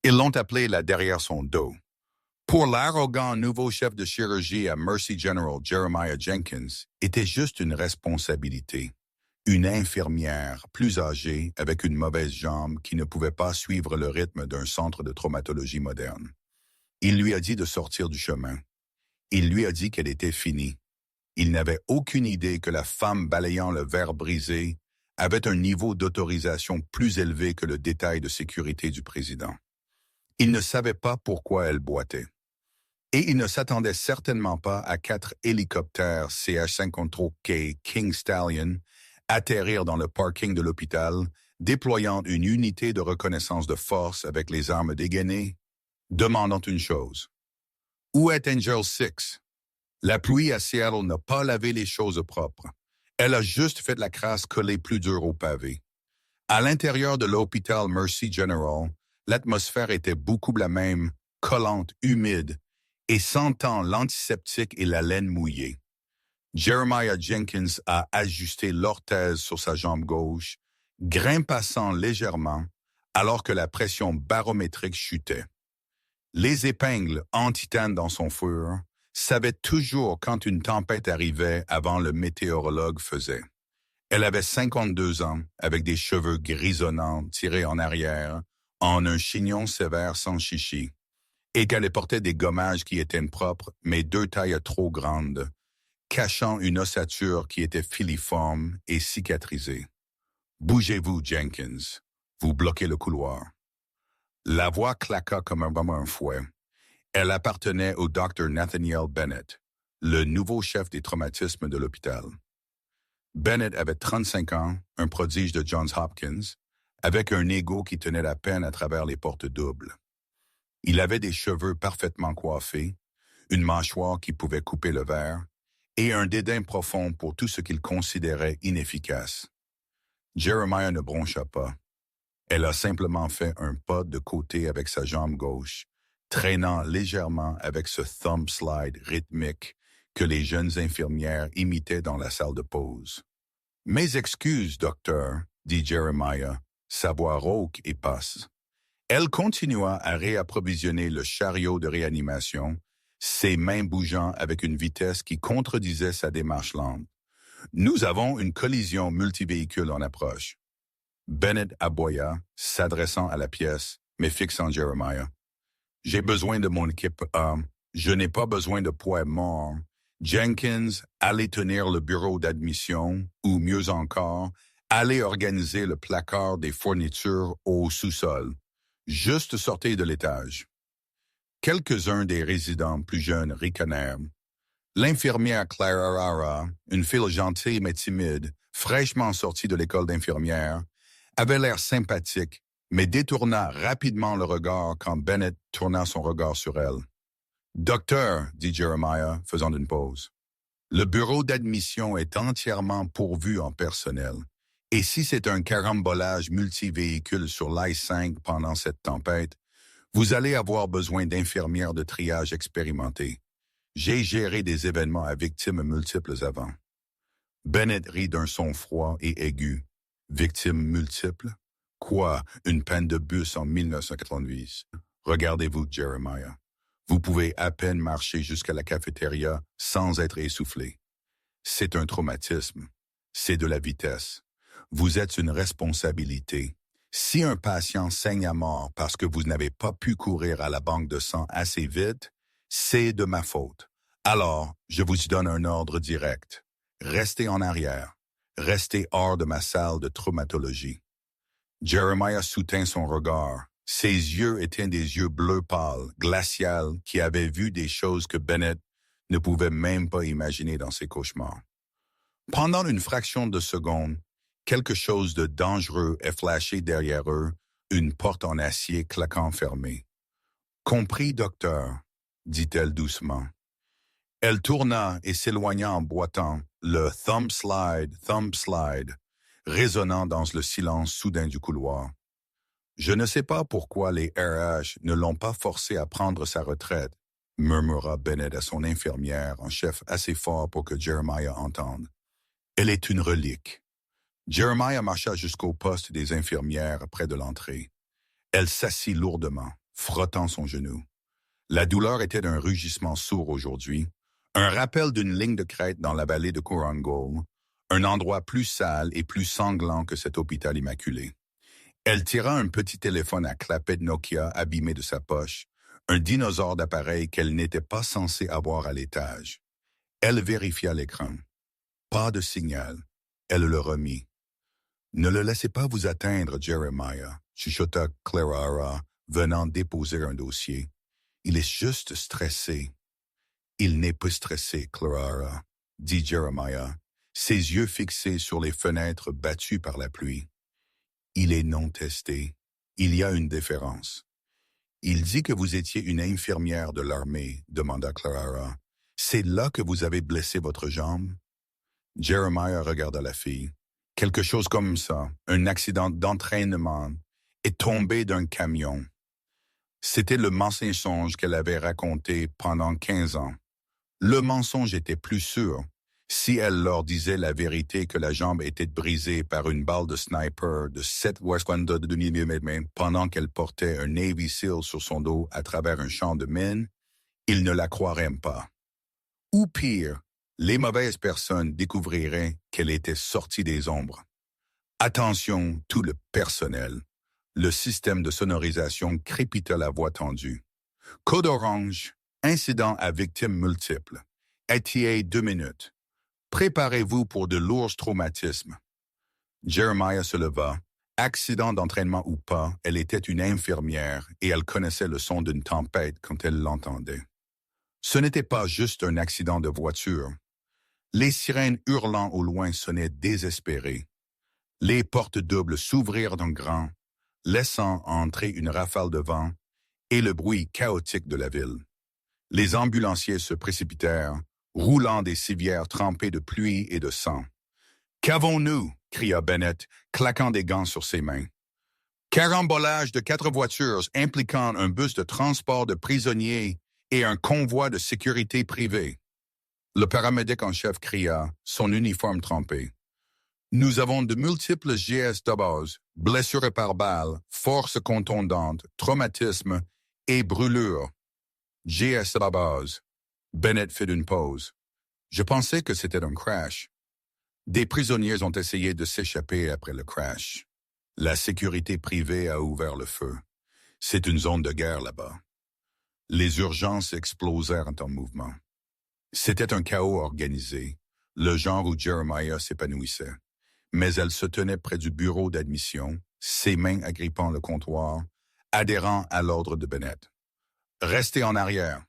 Ils l'ont appelé la derrière son dos. Pour l'arrogant nouveau chef de chirurgie à Mercy General, Jeremiah Jenkins, était juste une responsabilité. Une infirmière plus âgée avec une mauvaise jambe qui ne pouvait pas suivre le rythme d'un centre de traumatologie moderne. Il lui a dit de sortir du chemin. Il lui a dit qu'elle était finie. Il n'avait aucune idée que la femme balayant le verre brisé avait un niveau d'autorisation plus élevé que le détail de sécurité du président. Il ne savait pas pourquoi elle boitait. Et il ne s'attendait certainement pas à 4 hélicoptères CH-53K King Stallion atterrir dans le parking de l'hôpital, déployant une unité de reconnaissance de force avec les armes dégainées, demandant une chose. Où est Angel 6? La pluie à Seattle n'a pas lavé les choses propres. Elle a juste fait la crasse coller plus dur au pavé. À l'intérieur de l'hôpital Mercy General, l'atmosphère était beaucoup la même, collante, humide, et sentant l'antiseptique et la laine mouillée. Jeremiah Jenkins a ajusté l'orthèse sur sa jambe gauche, grimpassant légèrement alors que la pression barométrique chutait. Les épingles en titane dans son four savaient toujours quand une tempête arrivait avant le météorologue faisait. Elle avait 52 ans, avec des cheveux grisonnants tirés en arrière, en un chignon sévère sans chichi, et qu'elle portait des gommages qui étaient propres, mais 2 tailles trop grandes, cachant une ossature qui était filiforme et cicatrisée. « Bougez-vous, Jenkins. Vous bloquez le couloir. » La voix claqua comme un fouet. Elle appartenait au Dr. Nathaniel Bennett, le nouveau chef des traumatismes de l'hôpital. Bennett avait 35 ans, un prodige de Johns Hopkins, avec un ego qui tenait la peine à travers les portes doubles. Il avait des cheveux parfaitement coiffés, une mâchoire qui pouvait couper le verre, et un dédain profond pour tout ce qu'il considérait inefficace. Jeremiah ne broncha pas. Elle a simplement fait un pas de côté avec sa jambe gauche, traînant légèrement avec ce thumb slide rythmique que les jeunes infirmières imitaient dans la salle de pause. « Mes excuses, docteur, » dit Jeremiah, sa voix rauque et passe. Elle continua à réapprovisionner le chariot de réanimation, ses mains bougeant avec une vitesse qui contredisait sa démarche lente. « Nous avons une collision multivéhicule en approche. » Bennett aboya, s'adressant à la pièce, mais fixant Jeremiah. « J'ai besoin de mon équipe A. Je n'ai pas besoin de poids morts. Jenkins, allez tenir le bureau d'admission, ou mieux encore, allez organiser le placard des fournitures au sous-sol. Juste sortez de l'étage. » Quelques-uns des résidents plus jeunes ricanèrent. L'infirmière Clara Rara, une fille gentille mais timide, fraîchement sortie de l'école d'infirmière, avait l'air sympathique, mais détourna rapidement le regard quand Bennett tourna son regard sur elle. « Docteur, » dit Jeremiah, faisant une pause, « le bureau d'admission est entièrement pourvu en personnel. Et si c'est un carambolage multivéhicule sur l'I-5 pendant cette tempête, vous allez avoir besoin d'infirmières de triage expérimentées. J'ai géré des événements à victimes multiples avant. » Bennett rit d'un son froid et aigu. « Victimes multiples? Quoi, une panne de bus en 1990? Regardez-vous, Jeremiah. Vous pouvez à peine marcher jusqu'à la cafétéria sans être essoufflé. C'est un traumatisme. C'est de la vitesse. Vous êtes une responsabilité. Si un patient saigne à mort parce que vous n'avez pas pu courir à la banque de sang assez vite, c'est de ma faute. Alors, je vous donne un ordre direct. Restez en arrière. Restez hors de ma salle de traumatologie. » Jeremiah soutint son regard. Ses yeux étaient des yeux bleu pâle, glacial, qui avaient vu des choses que Bennett ne pouvait même pas imaginer dans ses cauchemars. Pendant une fraction de seconde, quelque chose de dangereux est flashé derrière eux, une porte en acier claquant fermée. « Compris, docteur, » dit-elle doucement. Elle tourna et s'éloigna en boitant, le thumb slide, résonnant dans le silence soudain du couloir. Je ne sais pas pourquoi les RH ne l'ont pas forcé à prendre sa retraite, murmura Bennett à son infirmière en chef assez fort pour que Jeremiah entende. Elle est une relique. Jeremiah marcha jusqu'au poste des infirmières près de l'entrée. Elle s'assit lourdement, frottant son genou. La douleur était d'un rugissement sourd aujourd'hui, un rappel d'une ligne de crête dans la vallée de Korangal, un endroit plus sale et plus sanglant que cet hôpital immaculé. Elle tira un petit téléphone à clapet de Nokia abîmé de sa poche, un dinosaure d'appareil qu'elle n'était pas censée avoir à l'étage. Elle vérifia l'écran. Pas de signal. Elle le remit. « Ne le laissez pas vous atteindre, Jeremiah, » chuchota Clara, venant déposer un dossier. « Il est juste stressé. »« Il n'est pas stressé, Clara, » dit Jeremiah, ses yeux fixés sur les fenêtres battues par la pluie. « Il est non testé. Il y a une différence. »« Il dit que vous étiez une infirmière de l'armée, » demanda Clara. « C'est là que vous avez blessé votre jambe? » Jeremiah regarda la fille. Quelque chose comme ça, un accident d'entraînement, est tombé d'un camion. C'était le mensonge qu'elle avait raconté pendant 15 ans. Le mensonge était plus sûr si elle leur disait la vérité que la jambe était brisée par une balle de sniper de 7,62 mm pendant qu'elle portait un Navy SEAL sur son dos à travers un champ de mines, ils ne la croiraient pas. Ou pire, les mauvaises personnes découvriraient qu'elle était sortie des ombres. Attention, tout le personnel. Le système de sonorisation crépita la voix tendue. Code orange, incident à victimes multiples. ETA 2 minutes. Préparez-vous pour de lourds traumatismes. Jeremiah se leva. Accident d'entraînement ou pas, elle était une infirmière et elle connaissait le son d'une tempête quand elle l'entendait. Ce n'était pas juste un accident de voiture. Les sirènes hurlant au loin sonnaient désespérées. Les portes doubles s'ouvrirent d'un grand, laissant entrer une rafale de vent et le bruit chaotique de la ville. Les ambulanciers se précipitèrent, roulant des civières trempées de pluie et de sang. « Qu'avons-nous » cria Bennett, claquant des gants sur ses mains. « Carambolage de 4 voitures impliquant un bus de transport de prisonniers et un convoi de sécurité privée. » Le paramédic en chef cria, son uniforme trempé. « Nous avons de multiples GS de base, blessures par balle, force contondante, traumatisme et brûlure. » GS de base. Bennett fit une pause. « Je pensais que c'était un crash. » Des prisonniers ont essayé de s'échapper après le crash. La sécurité privée a ouvert le feu. C'est une zone de guerre là-bas. Les urgences explosèrent en mouvement. C'était un chaos organisé, le genre où Jeremiah s'épanouissait. Mais elle se tenait près du bureau d'admission, ses mains agrippant le comptoir, adhérant à l'ordre de Bennett. « Restez en arrière. »«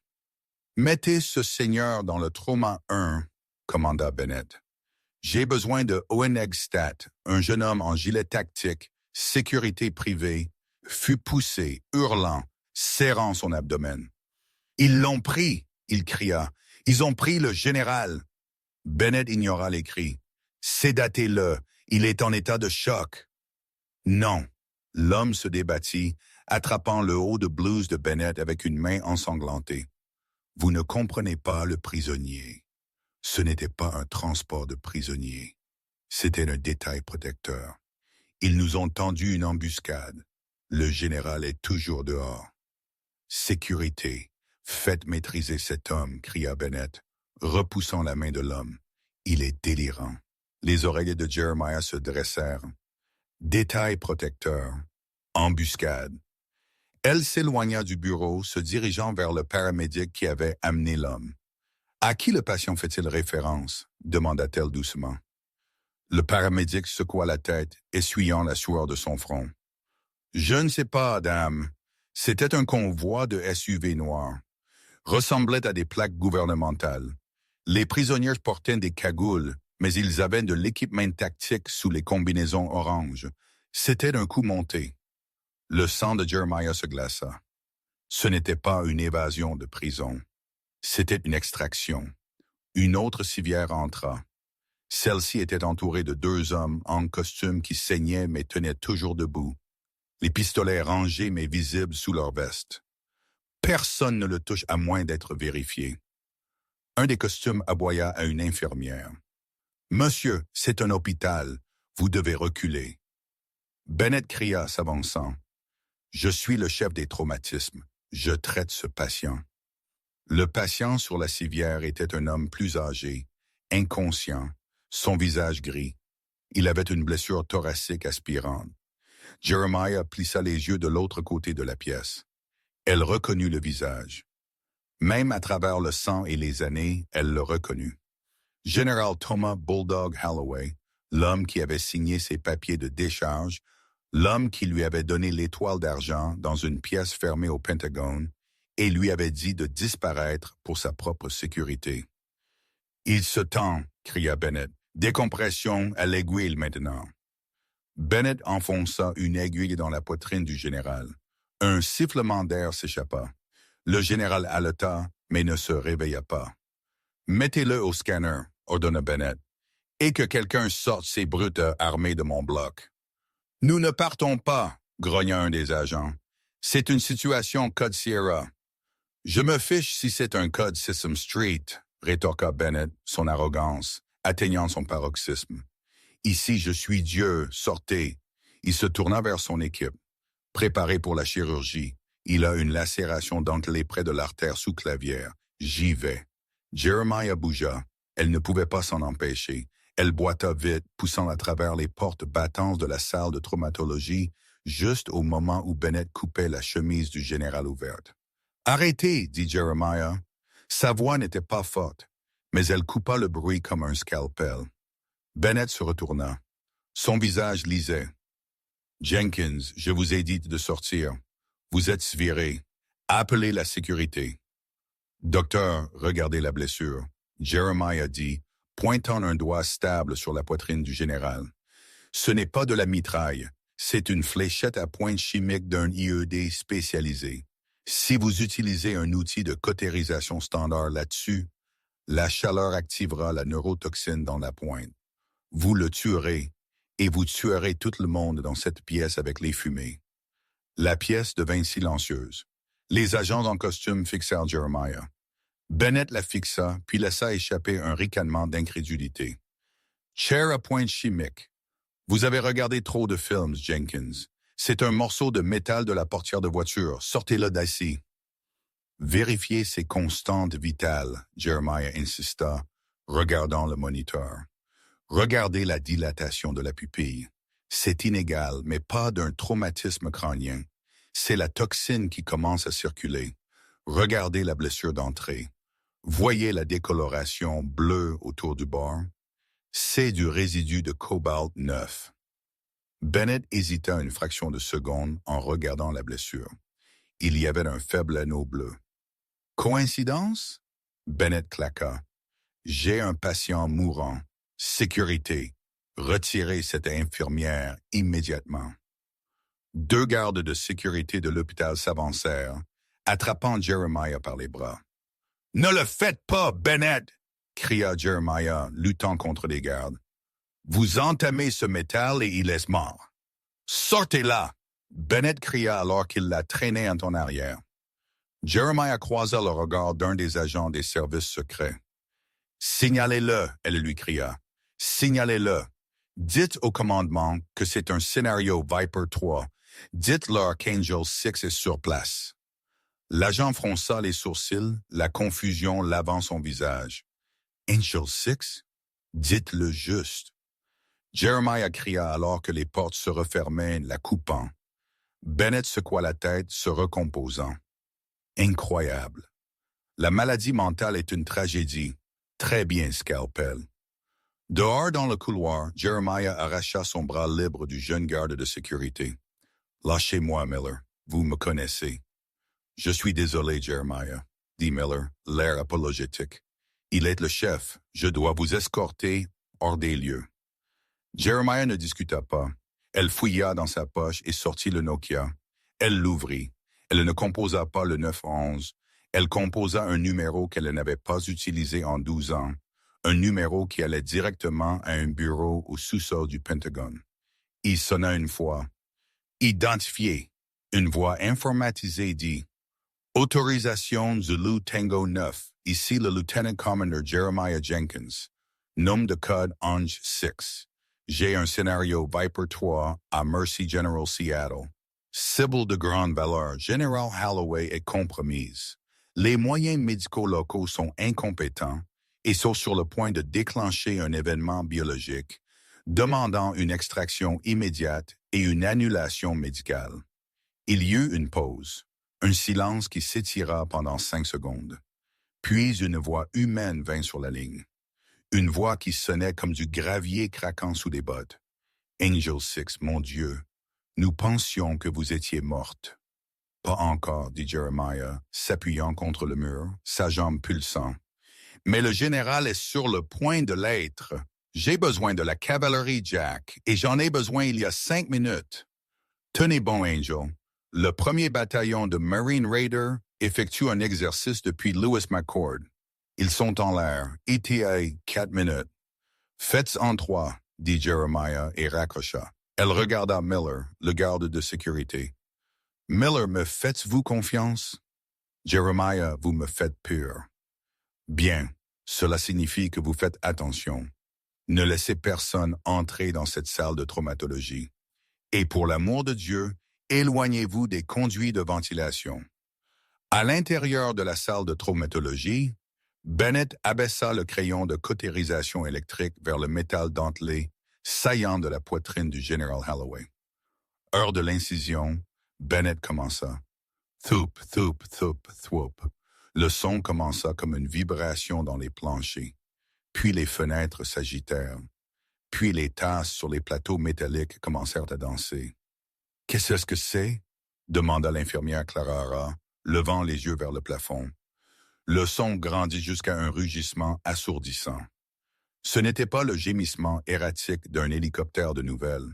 Mettez ce seigneur dans le trauma 1, » commanda Bennett. « J'ai besoin de Oenegstat, un jeune homme en gilet tactique, sécurité privée, fut poussé, hurlant, serrant son abdomen. « Ils l'ont pris !» il cria. « Ils ont pris le général !» Bennett ignora les cris. « Sédatez-le, il est en état de choc. » Non. L'homme se débattit, attrapant le haut de blouse de Bennett avec une main ensanglantée. « Vous ne comprenez pas le prisonnier. Ce n'était pas un transport de prisonniers. C'était un détail protecteur. Ils nous ont tendu une embuscade. Le général est toujours dehors. »« Sécurité, faites maîtriser cet homme, » cria Bennett, repoussant la main de l'homme. « Il est délirant. » Les oreilles de Jeremiah se dressèrent. Détail protecteur. Embuscade. Elle s'éloigna du bureau, se dirigeant vers le paramédic qui avait amené l'homme. « À qui le patient fait-il référence » demanda-t-elle doucement. Le paramédic secoua la tête, essuyant la sueur de son front. « Je ne sais pas, dame. C'était un convoi de SUV noirs. Ressemblait à des plaques gouvernementales. Les prisonniers portaient des cagoules, mais ils avaient de l'équipement tactique sous les combinaisons oranges. C'était un coup monté. » Le sang de Jeremiah se glaça. Ce n'était pas une évasion de prison. C'était une extraction. Une autre civière entra. Celle-ci était entourée de 2 hommes en costume qui saignaient mais tenaient toujours debout. Les pistolets rangés mais visibles sous leur veste. Personne ne le touche à moins d'être vérifié. Un des costumes aboya à une infirmière. « Monsieur, c'est un hôpital. Vous devez reculer. » Bennett cria, s'avançant. « Je suis le chef des traumatismes. Je traite ce patient. Le patient sur la civière était un homme plus âgé, inconscient, son visage gris. Il avait une blessure thoracique aspirante. Jeremiah plissa les yeux de l'autre côté de la pièce. Elle reconnut le visage. Même à travers le sang et les années, elle le reconnut. Général Thomas Bulldog Holloway, l'homme qui avait signé ses papiers de décharge, l'homme qui lui avait donné l'étoile d'argent dans une pièce fermée au Pentagone et lui avait dit de disparaître pour sa propre sécurité. « Il se tend !» cria Bennett. « Décompression à l'aiguille maintenant. » Bennett enfonça une aiguille dans la poitrine du général. Un sifflement d'air s'échappa. Le général haleta, mais ne se réveilla pas. « Mettez-le au scanner », ordonna Bennett, « et que quelqu'un sorte ces brutes armées de mon bloc. »« Nous ne partons pas », grogna un des agents. « C'est une situation Code Sierra. »« Je me fiche si c'est un Code Sesame Street », rétorqua Bennett, son arrogance, atteignant son paroxysme. « Ici, je suis Dieu, sortez. » Il se tourna vers son équipe. Préparé pour la chirurgie, il a une lacération dentelée près de l'artère sous-clavière. J'y vais. Jeremiah bougea. Elle ne pouvait pas s'en empêcher. Elle boita vite, poussant à travers les portes battantes de la salle de traumatologie, juste au moment où Bennett coupait la chemise du général ouverte. « Arrêtez » dit Jeremiah. Sa voix n'était pas forte, mais elle coupa le bruit comme un scalpel. Bennett se retourna. Son visage lisait. « Jenkins, je vous ai dit de sortir. Vous êtes viré. Appelez la sécurité. » « Docteur, regardez la blessure. » Jeremiah dit, pointant un doigt stable sur la poitrine du général. « Ce n'est pas de la mitraille. C'est une fléchette à pointe chimique d'un IED spécialisé. Si vous utilisez un outil de cautérisation standard là-dessus, la chaleur activera la neurotoxine dans la pointe. Vous le tuerez, et vous tuerez tout le monde dans cette pièce avec les fumées. » La pièce devint silencieuse. Les agents en costume fixèrent Jeremiah. Bennett la fixa, puis laissa échapper un ricanement d'incrédulité. « Chair à pointe chimique. Vous avez regardé trop de films, Jenkins. C'est un morceau de métal de la portière de voiture. Sortez-le d'ici. » Vérifiez ses constantes vitales, Jeremiah insista, regardant le moniteur. Regardez la dilatation de la pupille. C'est inégal, mais pas d'un traumatisme crânien. C'est la toxine qui commence à circuler. Regardez la blessure d'entrée. Voyez la décoloration bleue autour du bord. C'est du résidu de cobalt 9. Bennett hésita une fraction de seconde en regardant la blessure. Il y avait un faible anneau bleu. Coïncidence? Bennett claqua. J'ai un patient mourant. Sécurité. Retirez cette infirmière immédiatement. 2 gardes de sécurité de l'hôpital s'avancèrent, attrapant Jeremiah par les bras. « Ne le faites pas, Bennett !» cria Jeremiah, luttant contre les gardes. « Vous entamez ce métal et il est mort. Sortez-la !» Bennett cria alors qu'il la traînait en arrière. Jeremiah croisa le regard d'un des agents des services secrets. « Signalez-le !» elle lui cria. « Signalez-le ! Dites au commandement que c'est un scénario Viper 3. Dites-leur qu'Angel 6 est sur place. » L'agent fronça les sourcils, la confusion lavant son visage. « Angel 6? Dites-le juste. » Jeremiah cria alors que les portes se refermaient, la coupant. Bennett secoua la tête, se recomposant. Incroyable. La maladie mentale est une tragédie. Très bien, Scalpel. Dehors dans le couloir, Jeremiah arracha son bras libre du jeune garde de sécurité. « Lâchez-moi, Miller. Vous me connaissez. »« Je suis désolé, Jeremiah, » dit Miller, l'air apologétique. « Il est le chef. Je dois vous escorter hors des lieux. » Jeremiah ne discuta pas. Elle fouilla dans sa poche et sortit le Nokia. Elle l'ouvrit. Elle ne composa pas le 911. Elle composa un numéro qu'elle n'avait pas utilisé en 12 ans. Un numéro qui allait directement à un bureau au sous-sol du Pentagone. Il sonna une fois. Identifié. Une voix informatisée dit « Autorisation Zulu Tango 9. Ici le Lieutenant Commander Jeremiah Jenkins. Nom de code Ange 6. J'ai un scénario Viper 3 à Mercy General Seattle. Cible de grande valeur, General Holloway est compromise. Les moyens médicaux locaux sont incompétents et sont sur le point de déclencher un événement biologique, demandant une extraction immédiate et une annulation médicale. Il y eut une pause, un silence qui s'étira pendant 5 secondes. Puis une voix humaine vint sur la ligne. Une voix qui sonnait comme du gravier craquant sous des bottes. Angel 6, mon Dieu, nous pensions que vous étiez morte. Pas encore, dit Jeremiah, s'appuyant contre le mur, sa jambe pulsant. Mais le général est sur le point de l'être. J'ai besoin de la cavalerie, Jack, et j'en ai besoin il y a 5 minutes. Tenez bon, Angel. Le premier bataillon de Marine Raider effectue un exercice depuis Lewis McCord. Ils sont en l'air. ETA 4 minutes. Faites en 3, dit Jeremiah et raccrocha. Elle regarda Miller, le garde de sécurité. Miller, me faites-vous confiance? Jeremiah, vous me faites peur. Bien, cela signifie que vous faites attention. Ne laissez personne entrer dans cette salle de traumatologie. Et pour l'amour de Dieu, éloignez-vous des conduits de ventilation. À l'intérieur de la salle de traumatologie, Bennett abaissa le crayon de cautérisation électrique vers le métal dentelé, saillant de la poitrine du général Holloway. Heure de l'incision, Bennett commença. Thoop, thoop, thoop, thwoop. Le son commença comme une vibration dans les planchers. Puis les fenêtres s'agitèrent. Puis les tasses sur les plateaux métalliques commencèrent à danser. « Qu'est-ce que c'est? » demanda l'infirmière Clara, levant les yeux vers le plafond. Le son grandit jusqu'à un rugissement assourdissant. Ce n'était pas le gémissement erratique d'un hélicoptère de nouvelles.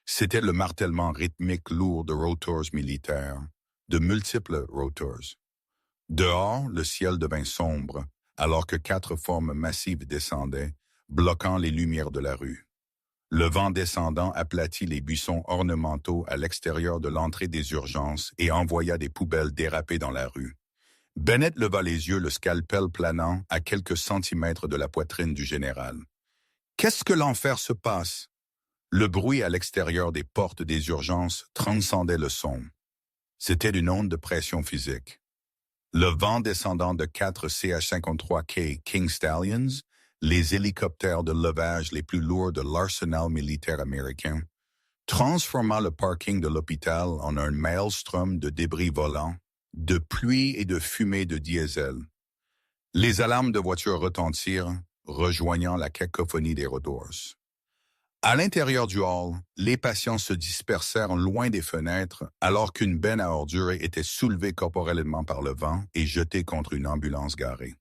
C'était le martèlement rythmique lourd de rotors militaires, de multiples rotors. Dehors, le ciel devint sombre, alors que 4 formes massives descendaient, bloquant les lumières de la rue. Le vent descendant aplatit les buissons ornementaux à l'extérieur de l'entrée des urgences et envoya des poubelles déraper dans la rue. Bennett leva les yeux, le scalpel planant à quelques centimètres de la poitrine du général. « Qu'est-ce que l'enfer se passe? » Le bruit à l'extérieur des portes des urgences transcendait le son. C'était une onde de pression physique. Le vent descendant de 4 CH-53K King Stallions, les hélicoptères de levage les plus lourds de l'arsenal militaire américain, transforma le parking de l'hôpital en un maelstrom de débris volants, de pluie et de fumée de diesel. Les alarmes de voitures retentirent, rejoignant la cacophonie des rotors. À l'intérieur du hall, les patients se dispersèrent loin des fenêtres alors qu'une benne à ordures était soulevée corporellement par le vent et jetée contre une ambulance garée.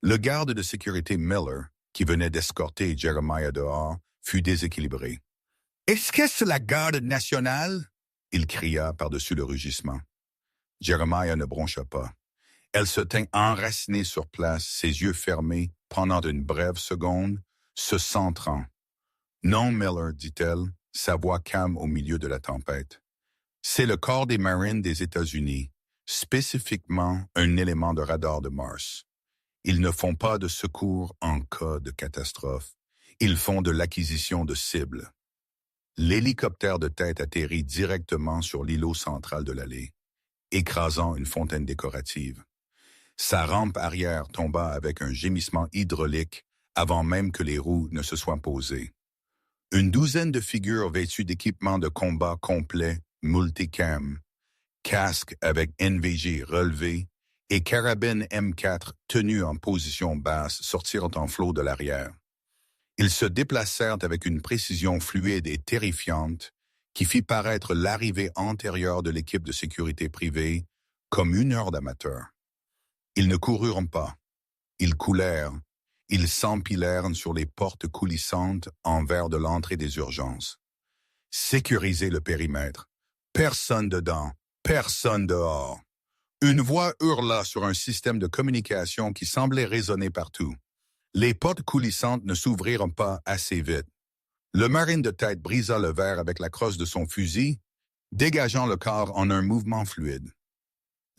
Le garde de sécurité Miller, qui venait d'escorter Jeremiah dehors, fut déséquilibré. « Est-ce que c'est la garde nationale? » il cria par-dessus le rugissement. Jeremiah ne broncha pas. Elle se tint enracinée sur place, ses yeux fermés, pendant une brève seconde, se centrant. « Non, Miller, dit-elle, sa voix calme au milieu de la tempête. C'est le corps des Marines des États-Unis, spécifiquement un élément de radar de Mars. Ils ne font pas de secours en cas de catastrophe. Ils font de l'acquisition de cibles. » L'hélicoptère de tête atterrit directement sur l'îlot central de l'allée, écrasant une fontaine décorative. Sa rampe arrière tomba avec un gémissement hydraulique avant même que les roues ne se soient posées. Une douzaine de figures vêtues d'équipements de combat complets, multicam, casques avec NVG relevés et carabines M4 tenues en position basse sortirent en flot de l'arrière. Ils se déplacèrent avec une précision fluide et terrifiante qui fit paraître l'arrivée antérieure de l'équipe de sécurité privée comme une heure d'amateur. Ils ne coururent pas, ils coulèrent, ils s'empilèrent sur les portes coulissantes en vers de l'entrée des urgences. Sécuriser le périmètre. Personne dedans, personne dehors. Une voix hurla sur un système de communication qui semblait résonner partout. Les portes coulissantes ne s'ouvrirent pas assez vite. Le marine de tête brisa le verre avec la crosse de son fusil, dégageant le corps en un mouvement fluide.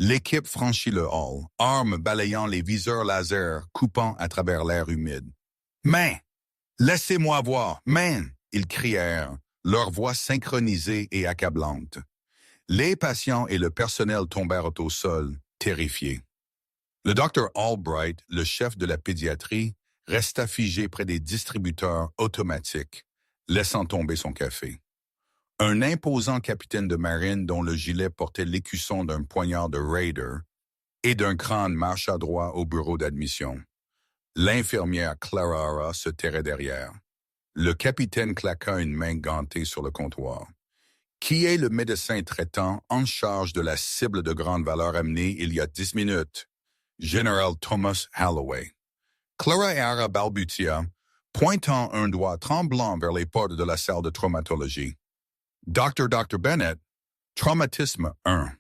L'équipe franchit le hall, armes balayant les viseurs laser coupant à travers l'air humide. « Main! Laissez-moi voir! Main! » ils crièrent, leur voix synchronisée et accablante. Les patients et le personnel tombèrent au sol, terrifiés. Le docteur Albright, le chef de la pédiatrie, resta figé près des distributeurs automatiques, laissant tomber son café. Un imposant capitaine de marine dont le gilet portait l'écusson d'un poignard de raider et d'un crâne marcha droit au bureau d'admission. L'infirmière Clara se terrait derrière. Le capitaine claqua une main gantée sur le comptoir. Qui est le médecin traitant en charge de la cible de grande valeur amenée il y a 10 minutes? Général Thomas Holloway. Clara balbutia, pointant un doigt tremblant vers les portes de la salle de traumatologie. Dr. Bennett, traumatisme 1.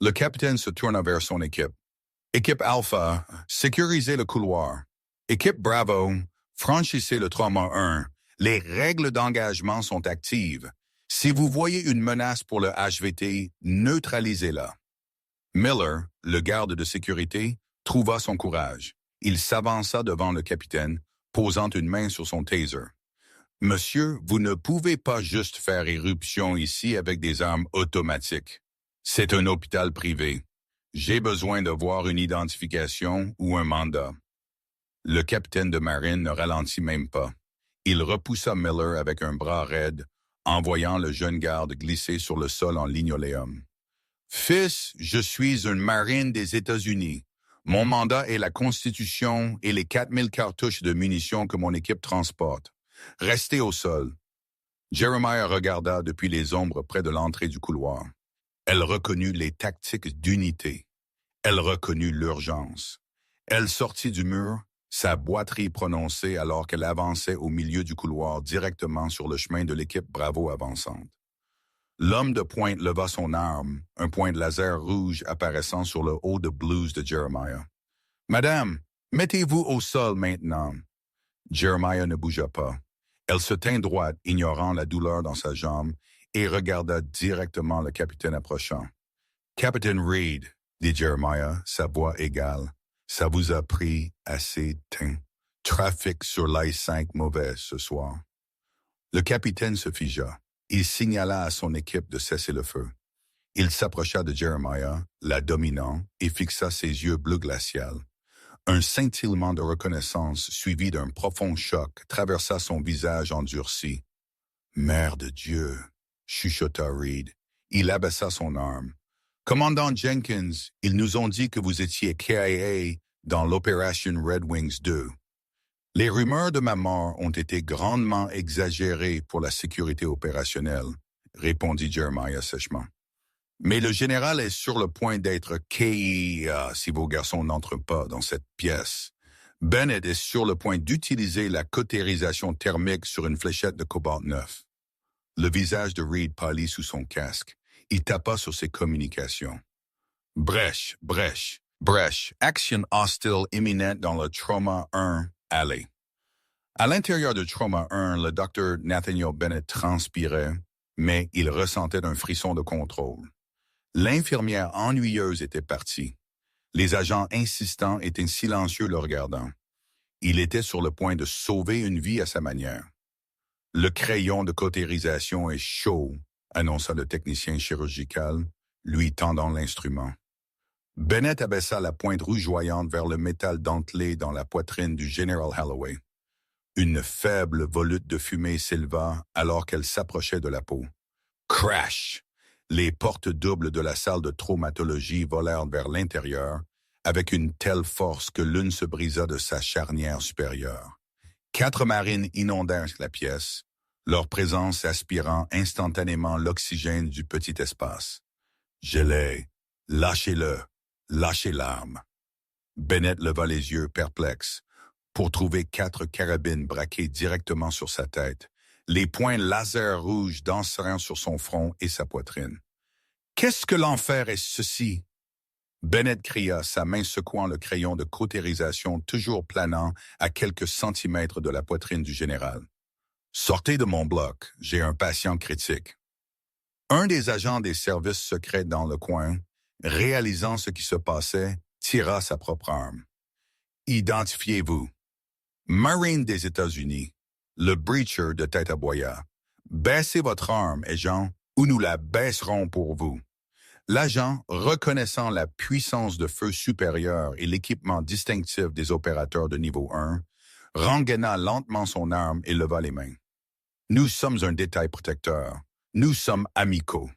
Le capitaine se tourna vers son équipe. Équipe Alpha, sécurisez le couloir. Équipe Bravo, franchissez le trauma 1. Les règles d'engagement sont actives. Si vous voyez une menace pour le HVT, neutralisez-la. Miller, le garde de sécurité, trouva son courage. Il s'avança devant le capitaine, posant une main sur son taser. « Monsieur, vous ne pouvez pas juste faire éruption ici avec des armes automatiques. C'est un hôpital privé. J'ai besoin de voir une identification ou un mandat. » Le capitaine de marine ne ralentit même pas. Il repoussa Miller avec un bras raide, en voyant le jeune garde glisser sur le sol en linoléum. « Fils, je suis un marine des États-Unis. Mon mandat est la Constitution et les 4000 cartouches de munitions que mon équipe transporte. Restez au sol. » Jeremiah regarda depuis les ombres près de l'entrée du couloir. Elle reconnut les tactiques d'unité. Elle reconnut l'urgence. Elle sortit du mur, sa boiterie prononcée alors qu'elle avançait au milieu du couloir directement sur le chemin de l'équipe Bravo avançante. L'homme de pointe leva son arme, un point de laser rouge apparaissant sur le haut de blouse de Jeremiah. « Madame, mettez-vous au sol maintenant. » Jeremiah ne bougea pas. Elle se tint droite, ignorant la douleur dans sa jambe, et regarda directement le capitaine approchant. « Capitaine Reed, » dit Jeremiah, sa voix égale, « ça vous a pris assez de temps. Trafic sur l'I-5 mauvais ce soir. » Le capitaine se figea. Il signala à son équipe de cesser le feu. Il s'approcha de Jeremiah, la dominant, et fixa ses yeux bleu glacial. Un scintillement de reconnaissance suivi d'un profond choc traversa son visage endurci. « Mère de Dieu !» chuchota Reed. Il abaissa son arme. « Commandant Jenkins, ils nous ont dit que vous étiez KIA dans l'Opération Red Wings 2. Les rumeurs de ma mort ont été grandement exagérées pour la sécurité opérationnelle, » répondit Jeremiah sèchement. « Mais le général est sur le point d'être KIA si vos garçons n'entrent pas dans cette pièce. Bennett est sur le point d'utiliser la cautérisation thermique sur une fléchette de cobalt 9. » Le visage de Reed pâlit sous son casque. Il tapa sur ses communications. « Brèche. Action hostile imminente dans le Trauma 1. Allez. » À l'intérieur de Trauma 1, le docteur Nathaniel Bennett transpirait, mais il ressentait un frisson de contrôle. L'infirmière ennuyeuse était partie. Les agents insistants étaient silencieux le regardant. Il était sur le point de sauver une vie à sa manière. « Le crayon de cautérisation est chaud, » annonça le technicien chirurgical, lui tendant l'instrument. Bennett abaissa la pointe rougeoyante vers le métal dentelé dans la poitrine du général Holloway. Une faible volute de fumée s'éleva alors qu'elle s'approchait de la peau. Crash! Les portes doubles de la salle de traumatologie volèrent vers l'intérieur avec une telle force que l'une se brisa de sa charnière supérieure. 4 marines inondèrent la pièce, leur présence aspirant instantanément l'oxygène du petit espace. « Gelé, lâchez-le, lâchez l'arme. » Bennett leva les yeux perplexes pour trouver 4 carabines braquées directement sur sa tête, les points laser rouges dansant sur son front et sa poitrine. « Qu'est-ce que l'enfer est ceci? » Bennett cria, sa main secouant le crayon de cautérisation toujours planant à quelques centimètres de la poitrine du général. « Sortez de mon bloc, j'ai un patient critique. » Un des agents des services secrets dans le coin, réalisant ce qui se passait, tira sa propre arme. « Identifiez-vous. » Marine des États-Unis, le breacher de tête à boya. « Baissez votre arme, agent, ou nous la baisserons pour vous. L'agent, reconnaissant la puissance de feu supérieure et l'équipement distinctif des opérateurs de niveau 1, rengaina lentement son arme et leva les mains. Nous sommes un détail protecteur. Nous sommes amicaux.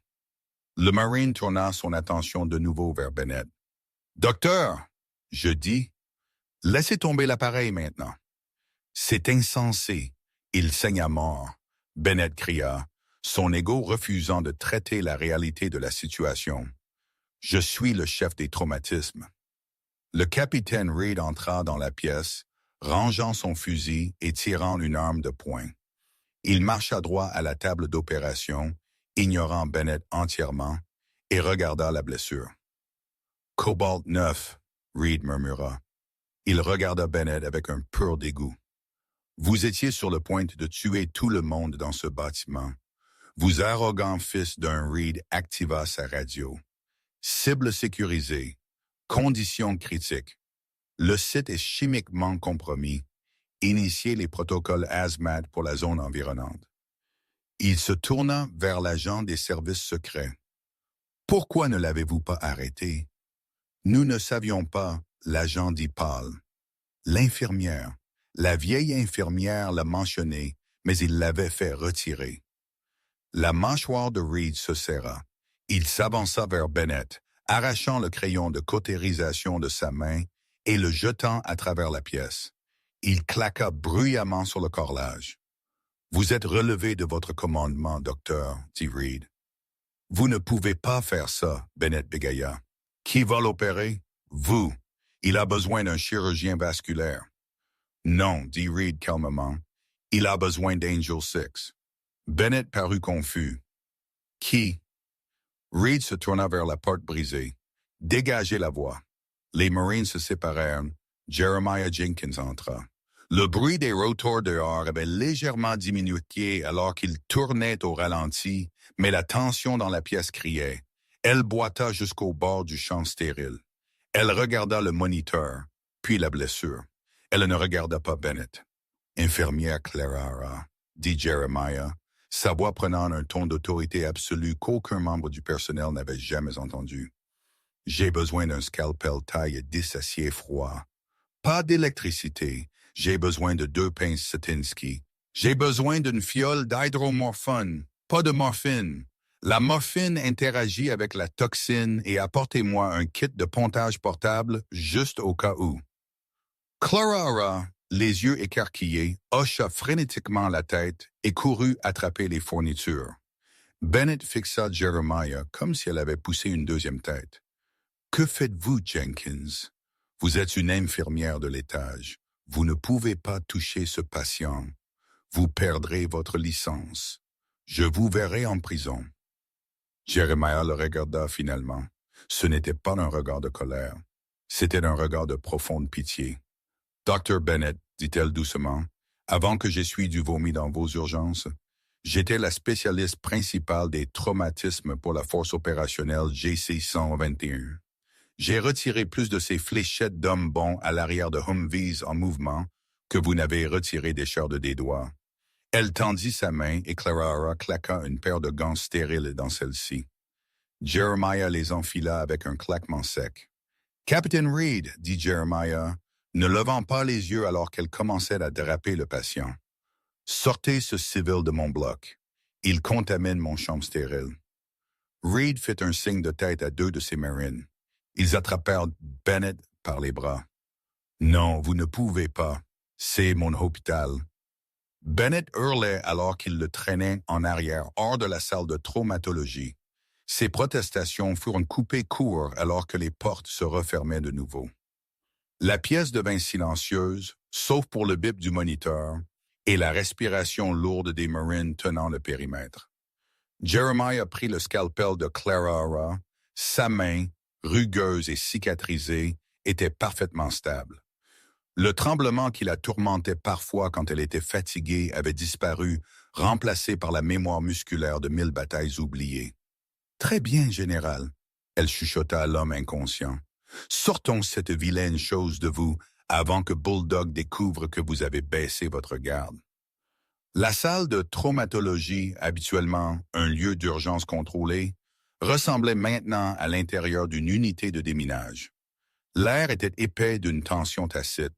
Le Marine tourna son attention de nouveau vers Bennett. Docteur, je dis, laissez tomber l'appareil maintenant. C'est insensé. Il saigne à mort. Bennett cria, son ego refusant de traiter la réalité de la situation. Je suis le chef des traumatismes. Le capitaine Reed entra dans la pièce, rangeant son fusil et tirant une arme de poing. Il marcha droit à la table d'opération, ignorant Bennett entièrement, et regarda la blessure. « Cobalt 9, Reed murmura. Il regarda Bennett avec un pur dégoût. « Vous étiez sur le point de tuer tout le monde dans ce bâtiment. Vous arrogant fils d'un Reed activa sa radio. Cible sécurisée. Conditions critiques. Le site est chimiquement compromis. Initiez les protocoles hazmat pour la zone environnante. » Il se tourna vers l'agent des services secrets. « Pourquoi ne l'avez-vous pas arrêté? » « Nous ne savions pas, » l'agent dit pâle. L'infirmière, la vieille infirmière l'a mentionné, mais il l'avait fait retirer. La mâchoire de Reed se serra. Il s'avança vers Bennett, arrachant le crayon de cautérisation de sa main et le jetant à travers la pièce. Il claqua bruyamment sur le correlage. « Vous êtes relevé de votre commandement, docteur, » dit Reed. « Vous ne pouvez pas faire ça, » Bennett bégaya. « Qui va l'opérer? Vous. Il a besoin d'un chirurgien vasculaire. »« Non, » dit Reed calmement. « Il a besoin d'Angel 6. » Bennett parut confus. « Qui? » Reed se tourna vers la porte brisée. « Dégagez la voie. » Les Marines se séparèrent. Jeremiah Jenkins entra. Le bruit des rotors dehors avait légèrement diminué alors qu'il tournait au ralenti, mais la tension dans la pièce criait. Elle boita jusqu'au bord du champ stérile. Elle regarda le moniteur, puis la blessure. Elle ne regarda pas Bennett. « Infirmière Clara, » dit Jeremiah, sa voix prenant un ton d'autorité absolue qu'aucun membre du personnel n'avait jamais entendu. « J'ai besoin d'un scalpel taille 10 acier froid. Pas d'électricité. J'ai besoin de 2 pinces Satinsky. J'ai besoin d'une fiole d'hydromorphone, pas de morphine. La morphine interagit avec la toxine et apportez-moi un kit de pontage portable juste au cas où. » Clara, les yeux écarquillés, hocha frénétiquement la tête et courut attraper les fournitures. Bennett fixa Jeremiah comme si elle avait poussé une deuxième tête. « Que faites-vous, Jenkins? Vous êtes une infirmière de l'étage. Vous ne pouvez pas toucher ce patient. Vous perdrez votre licence. Je vous verrai en prison. » Jeremiah le regarda finalement. Ce n'était pas un regard de colère. C'était un regard de profonde pitié. « Dr. Bennett, » dit-elle doucement, « avant que j'essuie du vomi dans vos urgences, j'étais la spécialiste principale des traumatismes pour la force opérationnelle GC-121. J'ai retiré plus de ces fléchettes d'hommes bons à l'arrière de Humvees en mouvement que vous n'avez retiré des chars de des doigts. » Elle tendit sa main et Clara claqua une paire de gants stériles dans celle-ci. Jeremiah les enfila avec un claquement sec. « Captain Reed, » dit Jeremiah, ne levant pas les yeux alors qu'elle commençait à draper le patient. « Sortez ce civil de mon bloc. Il contamine mon chambre stérile. » Reed fit un signe de tête à 2 de ses marines. Ils attrapèrent Bennett par les bras. « Non, vous ne pouvez pas. C'est mon hôpital. » Bennett hurlait alors qu'il le traînait en arrière hors de la salle de traumatologie. Ses protestations furent coupées court alors que les portes se refermaient de nouveau. La pièce devint silencieuse, sauf pour le bip du moniteur et la respiration lourde des Marines tenant le périmètre. Jeremiah prit le scalpel de Clara. Sa main, rugueuse et cicatrisée, était parfaitement stable. Le tremblement qui la tourmentait parfois quand elle était fatiguée avait disparu, remplacé par la mémoire musculaire de 1000 batailles oubliées. « Très bien, général, » elle chuchota à l'homme inconscient. « Sortons cette vilaine chose de vous avant que Bulldog découvre que vous avez baissé votre garde. » La salle de traumatologie, habituellement un lieu d'urgence contrôlé, ressemblait maintenant à l'intérieur d'une unité de déminage. L'air était épais d'une tension tacite.